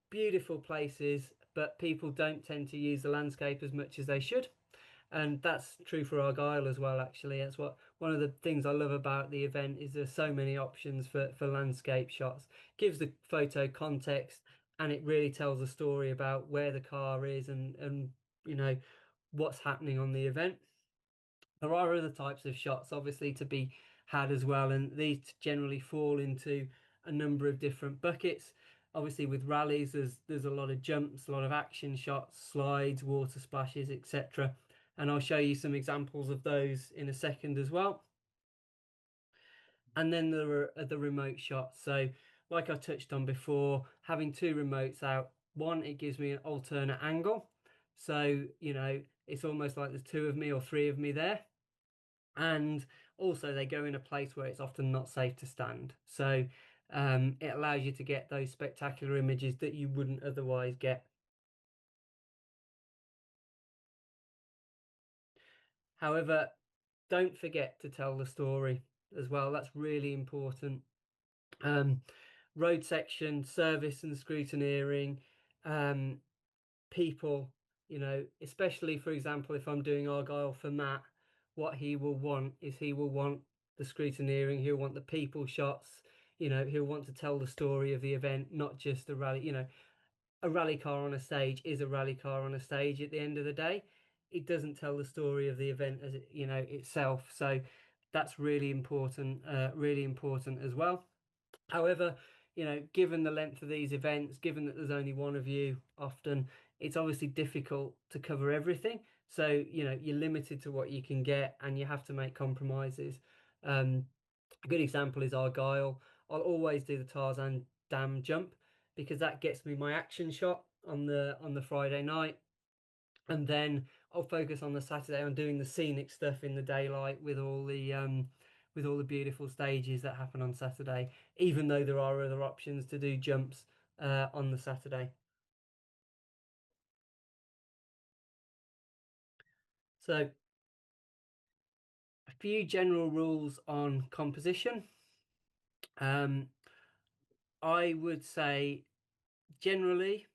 Beautiful places, but people don't tend to use the landscape as much as they should. And that's true for Argyle as well, actually. That's one of the things I love about the event is there's so many options for landscape shots. Gives the photo context, and it really tells a story about where the car is and what's happening on the event. There are other types of shots obviously to be had as well, and these generally fall into a number of different buckets. Obviously with rallies there's a lot of jumps, a lot of action shots, slides, water splashes, etc. And I'll show you some examples of those in a second as well. And then there are the remote shots. So like I touched on before, having two remotes out, one, it gives me an alternate angle. So, it's almost like there's two of me or three of me there. And also they go in a place where it's often not safe to stand. So it allows you to get those spectacular images that you wouldn't otherwise get. However, don't forget to tell the story as well. That's really important. Road section, service and scrutineering, people, especially for example, if I'm doing Argyle for Matt, what he will want is he will want the scrutineering, he'll want the people shots, he'll want to tell the story of the event, not just a rally. A rally car on a stage is a rally car on a stage at the end of the day. It doesn't tell the story of the event as it, itself. So that's really important as well. However, given the length of these events, given that there's only one of you often, it's obviously difficult to cover everything. So, you're limited to what you can get and you have to make compromises. A good example is Argyle. I'll always do the Tarzan dam jump because that gets me my action shot on the Friday night. And then I'll focus on the Saturday on doing the scenic stuff in the daylight with all the beautiful stages that happen on Saturday, even though there are other options to do jumps on the Saturday. So a few general rules on composition. I would say generally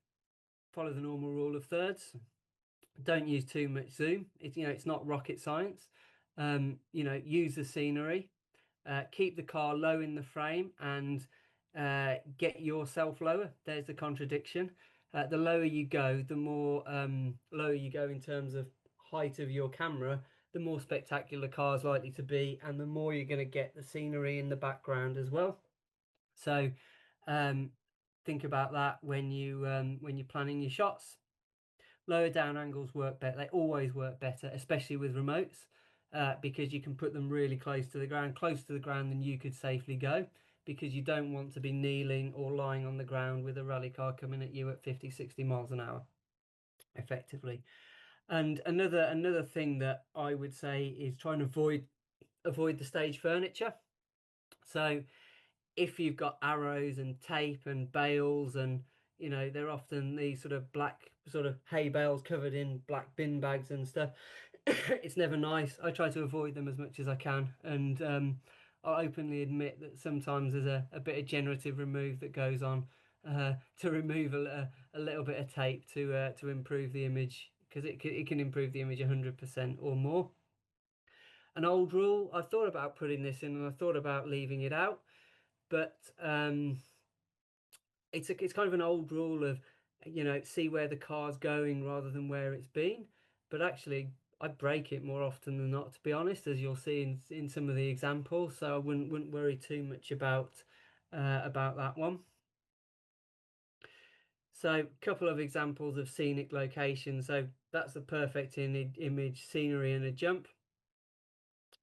follow the normal rule of thirds. Don't use too much zoom. It's not rocket science. Use the scenery. Keep the car low in the frame and get yourself lower. There's the contradiction. The lower you go, the more lower you go in terms of height of your camera, the more spectacular the car's likely to be, and the more you're going to get the scenery in the background as well. So think about that when you're planning your shots. Lower down angles work better. They always work better, especially with remotes, because you can put them really close to the ground, closer to the ground than you could safely go, because you don't want to be kneeling or lying on the ground with a rally car coming at you at 50, 60 miles an hour, effectively. And another thing that I would say is try and avoid the stage furniture. So if you've got arrows and tape and bales and they're often these sort of black sort of hay bales covered in black bin bags and stuff. It's never nice. I try to avoid them as much as I can, and I openly admit that sometimes there's a bit of generative remove that goes on to remove a little bit of tape to improve the image, because it can improve the image 100% or more. An old rule, I thought about putting this in and I thought about leaving it out, but it's kind of an old rule of, see where the car's going rather than where it's been. But actually, I break it more often than not, to be honest, as you'll see in some of the examples. So I wouldn't worry too much about that one. So a couple of examples of scenic locations. So that's the perfect image, scenery and a jump.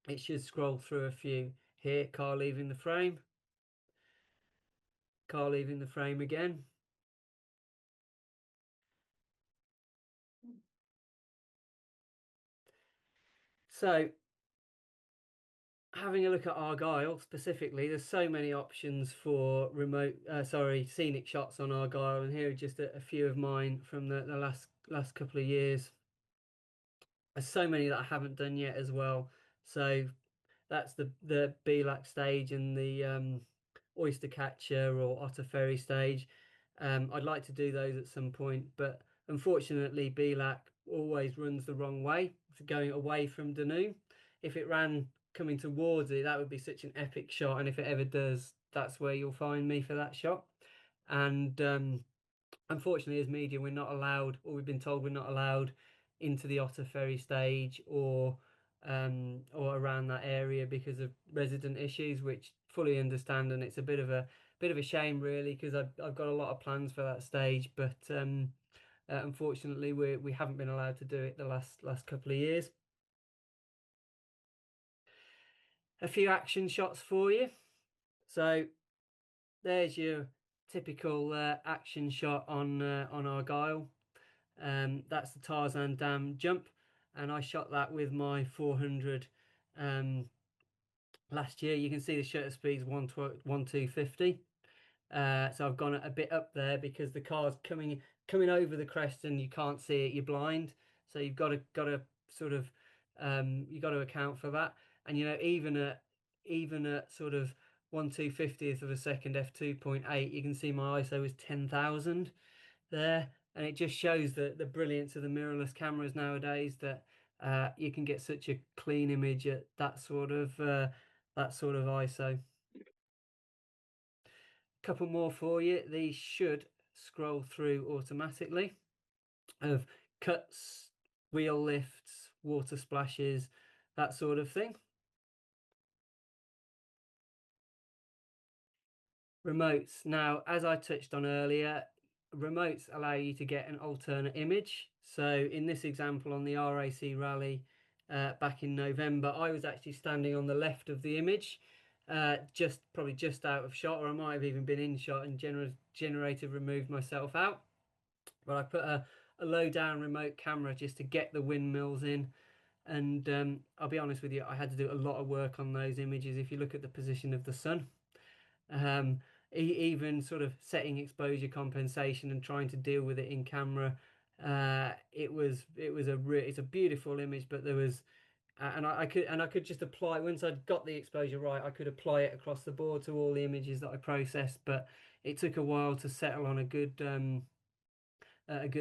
It should scroll through a few here. Car leaving the frame. Car leaving the frame again. So having a look at Argyle specifically, there's so many options for scenic shots on Argyle, and here are just a few of mine from the last couple of years. There's so many that I haven't done yet as well. So that's the Belak stage and the oyster catcher or otter ferry stage. I'd like to do those at some point, but unfortunately Belak always runs the wrong way, going away from Dunoon. If it ran coming towards it, that would be such an epic shot, and if it ever does, that's where you'll find me for that shot. And unfortunately, as media, we're not allowed, or we've been told we're not allowed into the Otter Ferry stage or around that area because of resident issues, which fully understand, and it's a bit of a shame really, because I've got a lot of plans for that stage, but unfortunately we haven't been allowed to do it the last couple of years. A few action shots for you. So there's your typical action shot on Argyle. That's the Tarzan Dam jump, and I shot that with my 400 last year. You can see the shutter speed's 1:2:50. So I've gone a bit up there because the car's coming over the crest and you can't see it. You're blind, so you've got to sort of you got to account for that. And even at sort of 1/250th of a second f2.8, you can see my ISO is 10,000 there, and it just shows the brilliance of the mirrorless cameras nowadays, that you can get such a clean image at that sort of ISO. Couple more for you. These should scroll through automatically, of cuts, wheel lifts, water splashes, that sort of thing. Remotes. Now, as I touched on earlier, remotes allow you to get an alternate image. So in this example on the RAC rally back in November, I was actually standing on the left of the image, probably just out of shot, or I might have even been in shot and generated removed myself out. But I put a low down remote camera just to get the windmills in, and I'll be honest with you, I had to do a lot of work on those images. If you look at the position of the sun, even sort of setting exposure compensation and trying to deal with it in camera, it's a beautiful image, but there was and I could just apply, once I'd got the exposure right, I could apply it across the board to all the images that I processed, but it took a while to settle on a good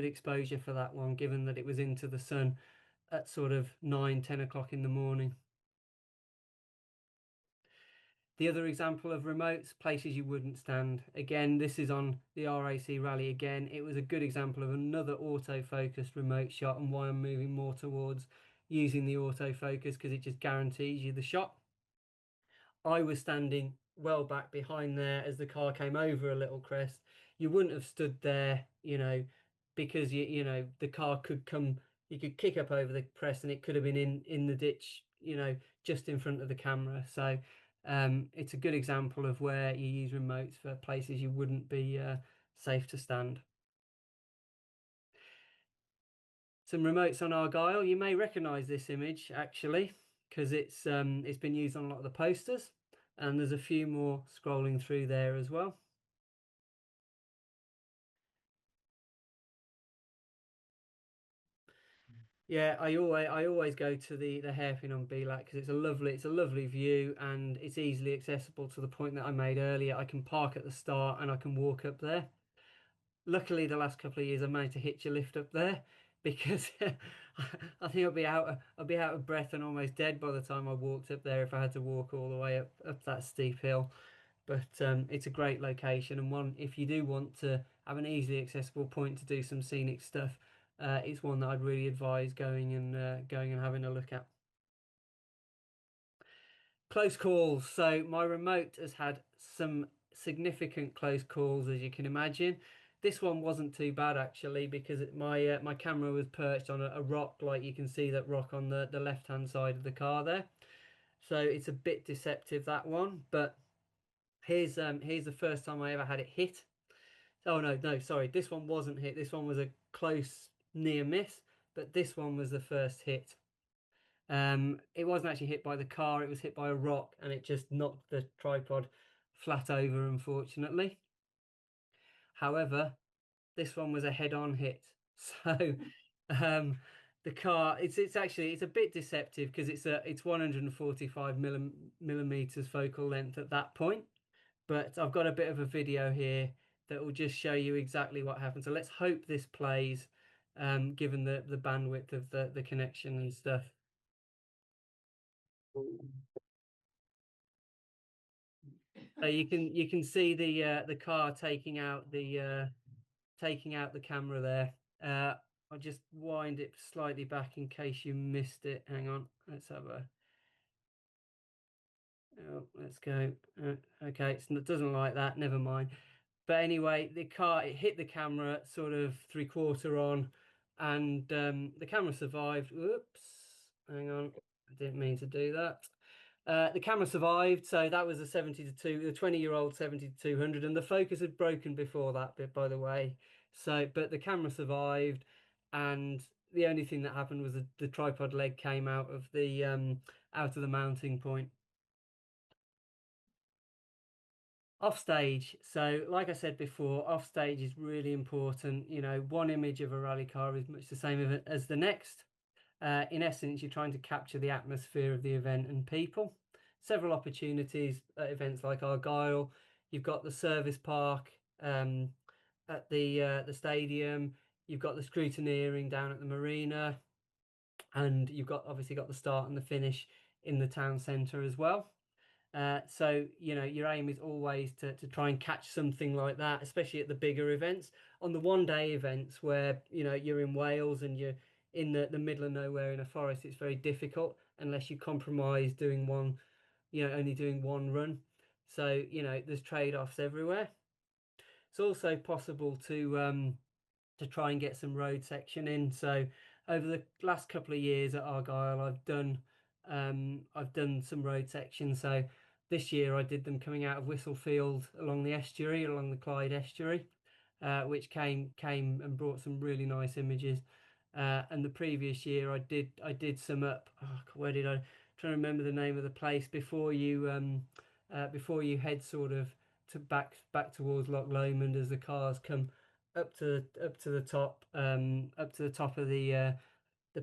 exposure for that one, given that it was into the sun at sort of 9-10 o'clock in the morning. The other example of remotes, places you wouldn't stand. Again, this is on the RAC rally again. It was a good example of another autofocused remote shot, and why I'm moving more towards using the autofocus, because it just guarantees you the shot. I was standing well back behind there as the car came over a little crest. You wouldn't have stood there, because the car could come, you could kick up over the crest and it could have been in the ditch, just in front of the camera. So it's a good example of where you use remotes for places you wouldn't be safe to stand. Some remotes on Argyle. You may recognise this image actually, because it's been used on a lot of the posters, and there's a few more scrolling through there as well. Yeah, I always go to the hairpin on Belak because it's a lovely view, and it's easily accessible, to the point that I made earlier. I can park at the start and I can walk up there. Luckily, the last couple of years I've managed to hitch a lift up there, because I think I'll be out of breath and almost dead by the time I walked up there if I had to walk all the way up that steep hill. But it's a great location, and one if you do want to have an easily accessible point to do some scenic stuff, it's one that I'd really advise going and having a look at. Close calls. So my remote has had some significant close calls, as you can imagine. This one wasn't too bad actually because my camera was perched on a rock, like you can see that rock on the left hand side of the car there. So it's a bit deceptive, that one. But here's the first time I ever had it hit. Oh no, sorry, this one wasn't hit. This one was a close near miss, but this one was the first hit. It wasn't actually hit by the car, it was hit by a rock and it just knocked the tripod flat over, unfortunately. However, this one was a head-on hit. So um, the car, it's actually it's a bit deceptive because it's 145 millimeters focal length at that point. But I've got a bit of a video here that will just show you exactly what happened. So let's hope this plays, given the bandwidth of the connection and stuff. So you can see the car taking out the camera there. I'll just wind it slightly back in case you missed it. Hang on, let's have a. Oh, let's go. Okay, it doesn't like that. Never mind. But anyway, the car it hit the camera sort of three-quarter on, and the camera survived. Whoops, hang on, I didn't mean to do that. The camera survived, so that was a 70 to 2, the 20-year-old 70 to 200, and the focus had broken before that bit, by the way. So, but the camera survived, and the only thing that happened was the tripod leg came out of the mounting point. Offstage. So, like I said before, offstage is really important. You know, one image of a rally car is much the same as the next. In essence, you're trying to capture the atmosphere of the event and people. Several opportunities at events like Argyle. You've got the service park at the stadium. You've got the scrutineering down at the marina, and you've got obviously got the start and the finish in the town centre as well. So you know your aim is always to try and catch something like that, especially at the bigger events. On the one-day events where you know you're in Wales and you're in the middle of nowhere in a forest, it's very difficult unless you compromise doing one, you know, only doing one run. So you know there's trade-offs everywhere. It's also possible to try and get some road section in. So over the last couple of years at Argyle, I've done some road sections. So this year I did them coming out of Whistlefield along the estuary, along the Clyde estuary, which came and brought some really nice images. And the previous year I did some up. Oh, where did I? Trying to remember the name of the place before you head sort of to back towards Loch Lomond as the cars come up to the top up to the top of the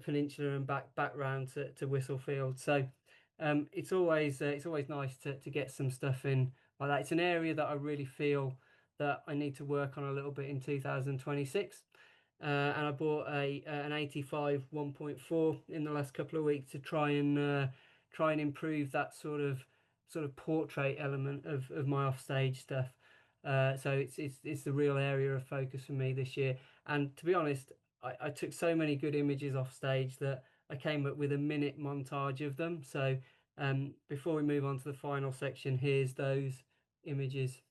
peninsula and back round to Whistlefield. So it's always nice to get some stuff in like that. It's an area that I really feel that I need to work on a little bit in 2026. And I bought an 85 1.4 in the last couple of weeks to try and improve that sort of portrait element of my offstage stuff. So it's the real area of focus for me this year. And to be honest, I took so many good images off stage that I came up with a minute montage of them. So before we move on to the final section, here's those images.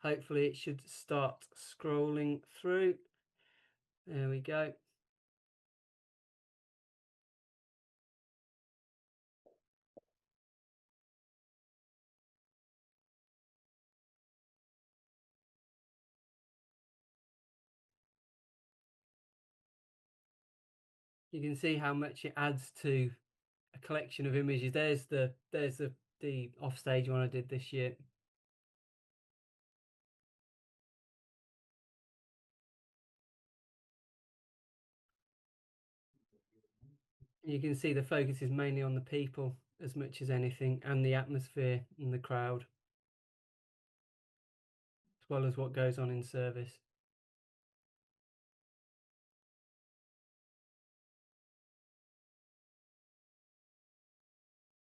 Hopefully it should start scrolling through. There we go. You can see how much it adds to a collection of images. There's the offstage one I did this year. You can see the focus is mainly on the people as much as anything, and the atmosphere and the crowd, as well as what goes on in service.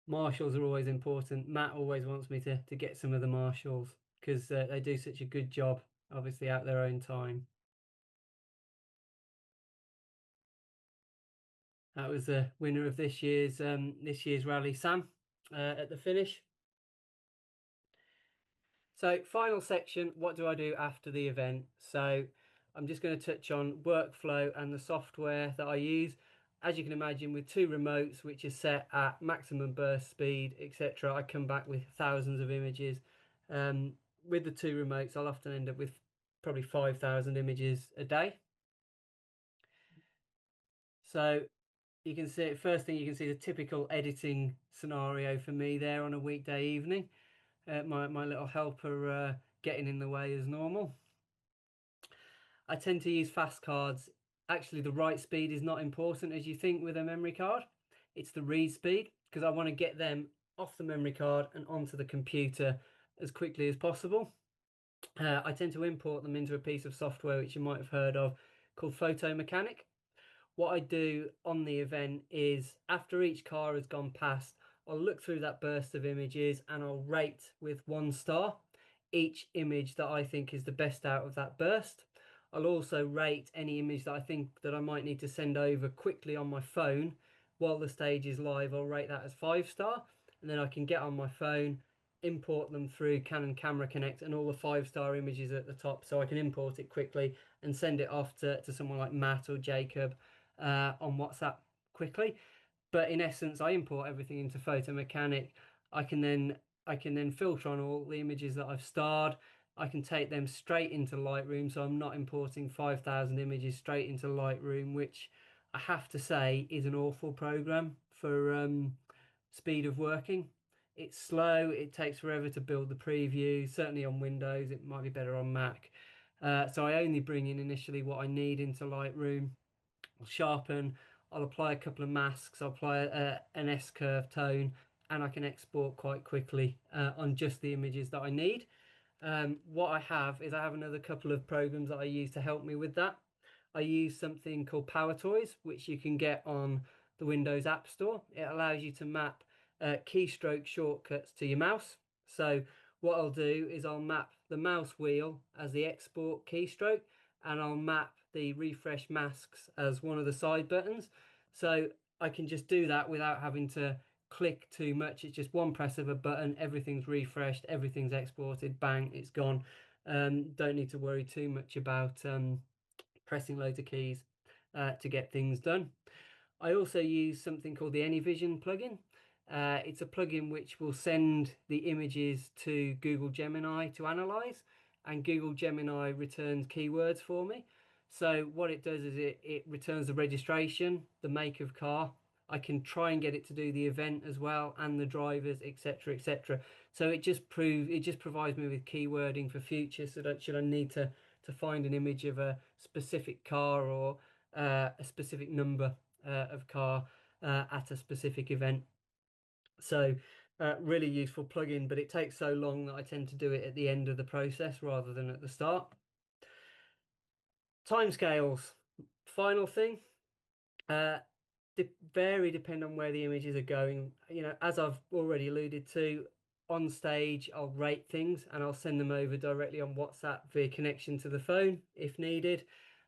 Marshals are always important. Matt always wants me to get some of the marshals because they do such a good job, obviously, at their own time. That was the winner of this year's rally, Sam, at the finish. So, final section, what do I do after the event? So, I'm just going to touch on workflow and the software that I use. As you can imagine, with two remotes which are set at maximum burst speed, etc., I come back with thousands of images. Um, with the two remotes, I'll often end up with probably 5,000 images a day. So you can see, first thing you can see the typical editing scenario for me there on a weekday evening. My little helper getting in the way as normal. I tend to use fast cards. Actually, the write speed is not important as you think with a memory card. It's the read speed because I want to get them off the memory card and onto the computer as quickly as possible. I tend to import them into a piece of software which you might have heard of called Photo Mechanic. What I do on the event is after each car has gone past, I'll look through that burst of images and I'll rate with 1 star each image that I think is the best out of that burst. I'll also rate any image that I think that I might need to send over quickly on my phone while the stage is live. I'll rate that as 5 star, and then I can get on my phone, import them through Canon Camera Connect and all the 5 star images at the top, so I can import it quickly and send it off to someone like Matt or Jacob on WhatsApp quickly. But in essence, I import everything into Photo Mechanic. I can then filter on all the images that I've starred. I can take them straight into Lightroom, so I'm not importing 5,000 images straight into Lightroom, which I have to say is an awful program for speed of working. It's slow, it takes forever to build the preview, certainly on Windows, it might be better on Mac. So I only bring in initially what I need into Lightroom. I'll sharpen, I'll apply a couple of masks, I'll apply an S-curve tone, and I can export quite quickly on just the images that I need. What I have is I have another couple of programs that I use to help me with that. I use something called Power Toys, which you can get on the Windows App Store. It allows you to map keystroke shortcuts to your mouse. So what I'll do is I'll map the mouse wheel as the export keystroke, and I'll map the refresh masks as one of the side buttons. So I can just do that without having to click too much. It's just one press of a button, everything's refreshed, everything's exported, bang, it's gone. Don't need to worry too much about pressing loads of keys to get things done. I also use something called the AnyVision plugin. It's a plugin which will send the images to Google Gemini to analyze, and Google Gemini returns keywords for me. So what it does is it returns the registration, the make of car. I can try and get it to do the event as well and the drivers, etc., etc. So it just provides me with keywording for future. So that should I need to find an image of a specific car or a specific number of car at a specific event. So really useful plugin, but it takes so long that I tend to do it at the end of the process rather than at the start. Timescales, final thing, vary depend on where the images are going. You know, as I've already alluded to, on stage I'll rate things and I'll send them over directly on WhatsApp via connection to the phone if needed.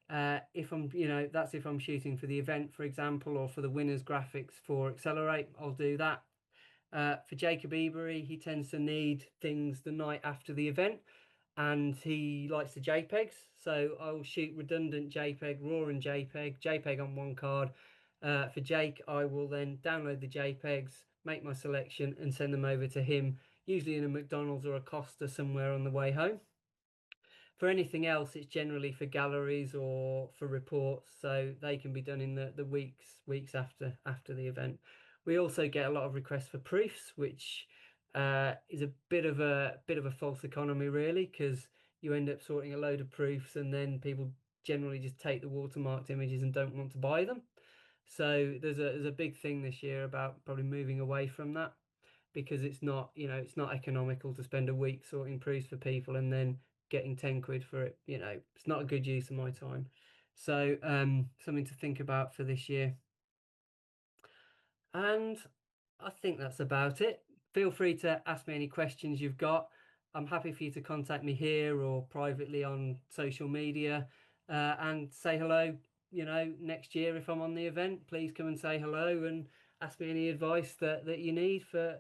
If I'm, that's if I'm shooting for the event, for example, or for the winners graphics for Accelerate, I'll do that. For Jacob Ebery, he tends to need things the night after the event, and he likes the JPEGs. So I'll shoot redundant JPEG, RAW and JPEG on one card. For Jake, I will then download the JPEGs, make my selection, and send them over to him, usually in a McDonald's or a Costa somewhere on the way home. For anything else, it's generally for galleries or for reports, so they can be done in the weeks after the event. We also get a lot of requests for proofs, which is a bit of a false economy, really, because you end up sorting a load of proofs and then people generally just take the watermarked images and don't want to buy them. So there's a big thing this year about probably moving away from that, because it's not economical to spend a week sorting proofs for people and then getting 10 quid for it. It's not a good use of my time. So something to think about for this year. And I think that's about it. Feel free to ask me any questions you've got. I'm happy for you to contact me here or privately on social media, and say hello. Next year if I'm on the event, please come and say hello and ask me any advice that you need for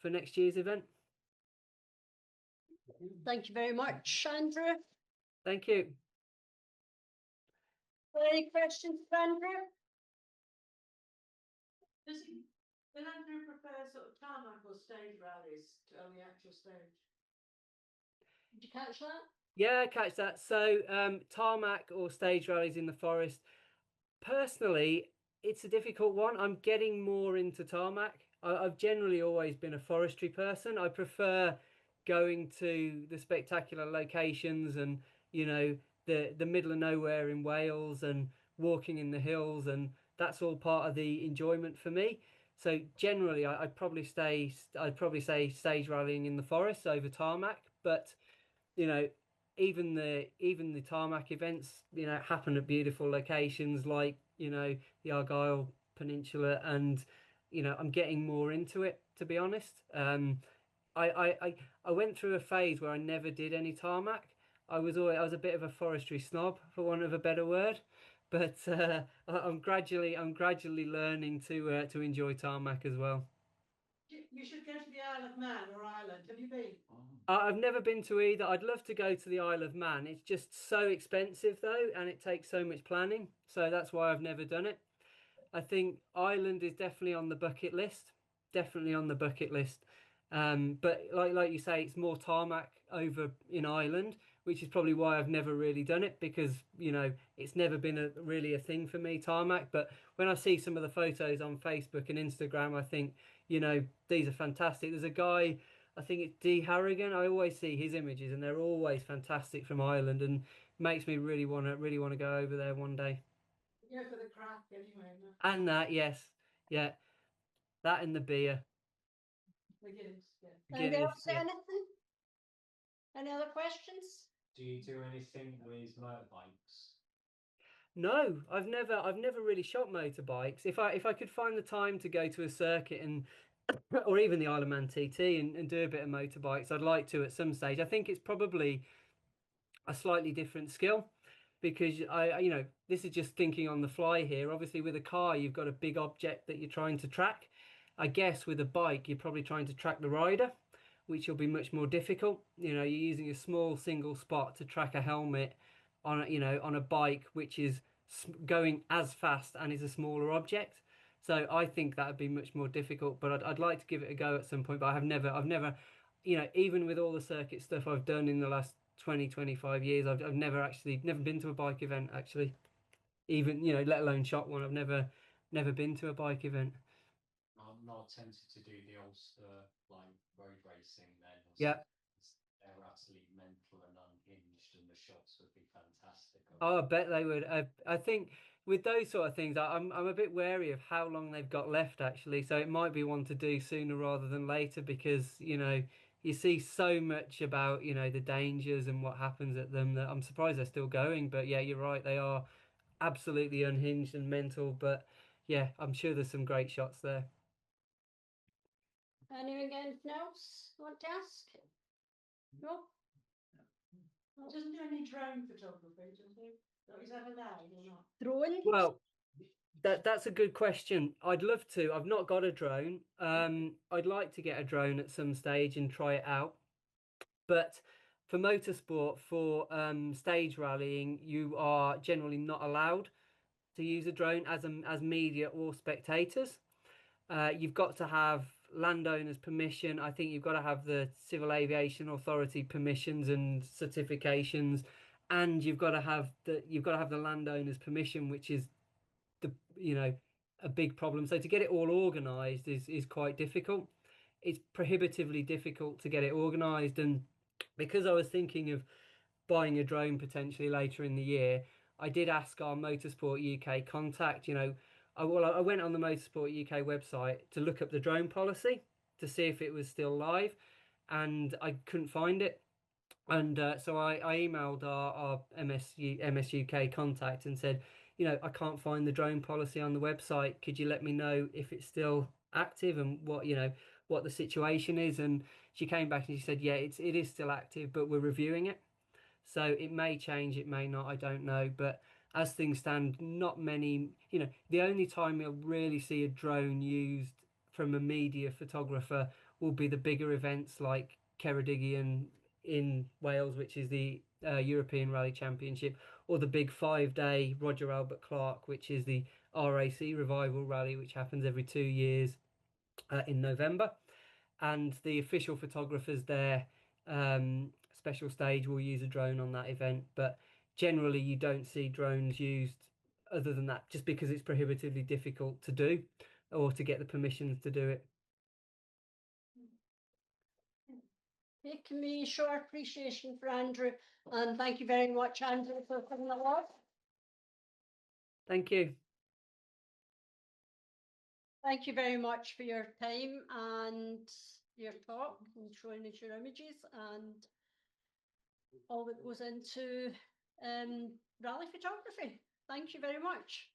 next year's event. Thank you very much, Andrew. Thank you. Any questions for Andrew? Will Andrew prefer sort of tarmac or stage rallies on the actual stage? Did you catch that? Yeah, catch that. So, tarmac or stage rallies in the forest. Personally, it's a difficult one. I'm getting more into tarmac. I've generally always been a forestry person. I prefer going to the spectacular locations and, the middle of nowhere in Wales and walking in the hills, and that's all part of the enjoyment for me. So generally, I'd probably say stage rallying in the forest over tarmac, but you know, even the tarmac events, happen at beautiful locations like, the Argyll Peninsula, and I'm getting more into it, to be honest. I went through a phase where I never did any tarmac. I was a bit of a forestry snob, for want of a better word, but I'm gradually learning to enjoy tarmac as well. You should go to the Isle of Man or Ireland. Have you been? I've never been to either. I'd love to go to the Isle of Man. It's just so expensive though, and it takes so much planning. So that's why I've never done it. I think Ireland is definitely on the bucket list. Definitely on the bucket list. But like you say, it's more tarmac over in Ireland, which is probably why I've never really done it, because it's never been really a thing for me, tarmac. But when I see some of the photos on Facebook and Instagram, I think these are fantastic. There's a guy, I think it's D Harrigan. I always see his images, and they're always fantastic from Ireland, and makes me really want to go over there one day. Yeah, for the crack anyway. No? And that, yes, yeah, that and the beer. The Guinness, yeah. Anybody Guinness, else say yeah. anything? Any other questions? Do you do anything with motorbikes? No, I've never really shot motorbikes. If I could find the time to go to a circuit and or even the Isle of Man TT and do a bit of motorbikes, I'd like to at some stage. I think it's probably a slightly different skill, because this is just thinking on the fly here. Obviously, with a car, you've got a big object that you're trying to track. I guess with a bike, you're probably trying to track the rider, which will be much more difficult. You're using a small single spot to track a helmet on a bike, which is going as fast and is a smaller object. So I think that would be much more difficult. But I'd like to give it a go at some point. But I've never, even with all the circuit stuff I've done in the last 20-25 years, I've never been to a bike event actually. Even let alone shot one. I've never been to a bike event. I'm not tempted to do the Ulster like road racing then. Yeah. They're absolutely mental and unhinged, and the shots would be fantastic. Oh, I bet they would. I think with those sort of things, I'm a bit wary of how long they've got left actually. So it might be one to do sooner rather than later, because you see so much about the dangers and what happens at them, that I'm surprised they're still going. But yeah, you're right, they are absolutely unhinged and mental. But yeah, I'm sure there's some great shots there. Anything else you want to ask? No? Doesn't do any drone photography, does he? Is that allowed or not? Drones? Well, that's a good question. I'd love to. I've not got a drone. I'd like to get a drone at some stage and try it out. But for motorsport, for stage rallying, you are generally not allowed to use a drone as media or spectators. You've got to have landowners' permission. I think you've got to have the Civil Aviation Authority permissions and certifications, and you've got to have the landowners' permission, which is the a big problem. So to get it all organised is quite difficult. It's prohibitively difficult to get it organised, and because I was thinking of buying a drone potentially later in the year, I did ask our Motorsport UK contact. I went on the Motorsport UK website to look up the drone policy to see if it was still live, and I couldn't find it. And so I emailed our MS UK contact and said, I can't find the drone policy on the website. Could you let me know if it's still active and what, you know, what the situation is. And she came back and she said, yeah, it is still active, but we're reviewing it. So it may change, it may not, I don't know. But as things stand, not many, you know, the only time you'll really see a drone used from a media photographer will be the bigger events like Ceredigion in Wales, which is the European Rally Championship, or the big 5-day Roger Albert Clark, which is the RAC Revival Rally, which happens every 2 years in November. And the official photographers there, special stage, will use a drone on that event. But generally, you don't see drones used other than that, just because it's prohibitively difficult to do or to get the permissions to do it. It can be show our appreciation for Andrew, and thank you very much, Andrew, for coming along. Thank you. Thank you very much for your time and your talk and showing us your images and all that goes into rally photography. Thank you very much.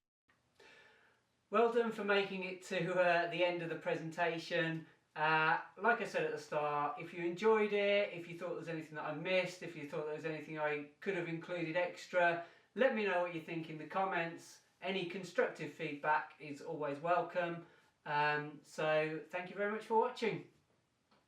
Well done for making it to the end of the presentation. Like I said at the start, if you enjoyed it, if you thought there was anything that I missed, if you thought there was anything I could have included extra, let me know what you think in the comments. Any constructive feedback is always welcome. So thank you very much for watching.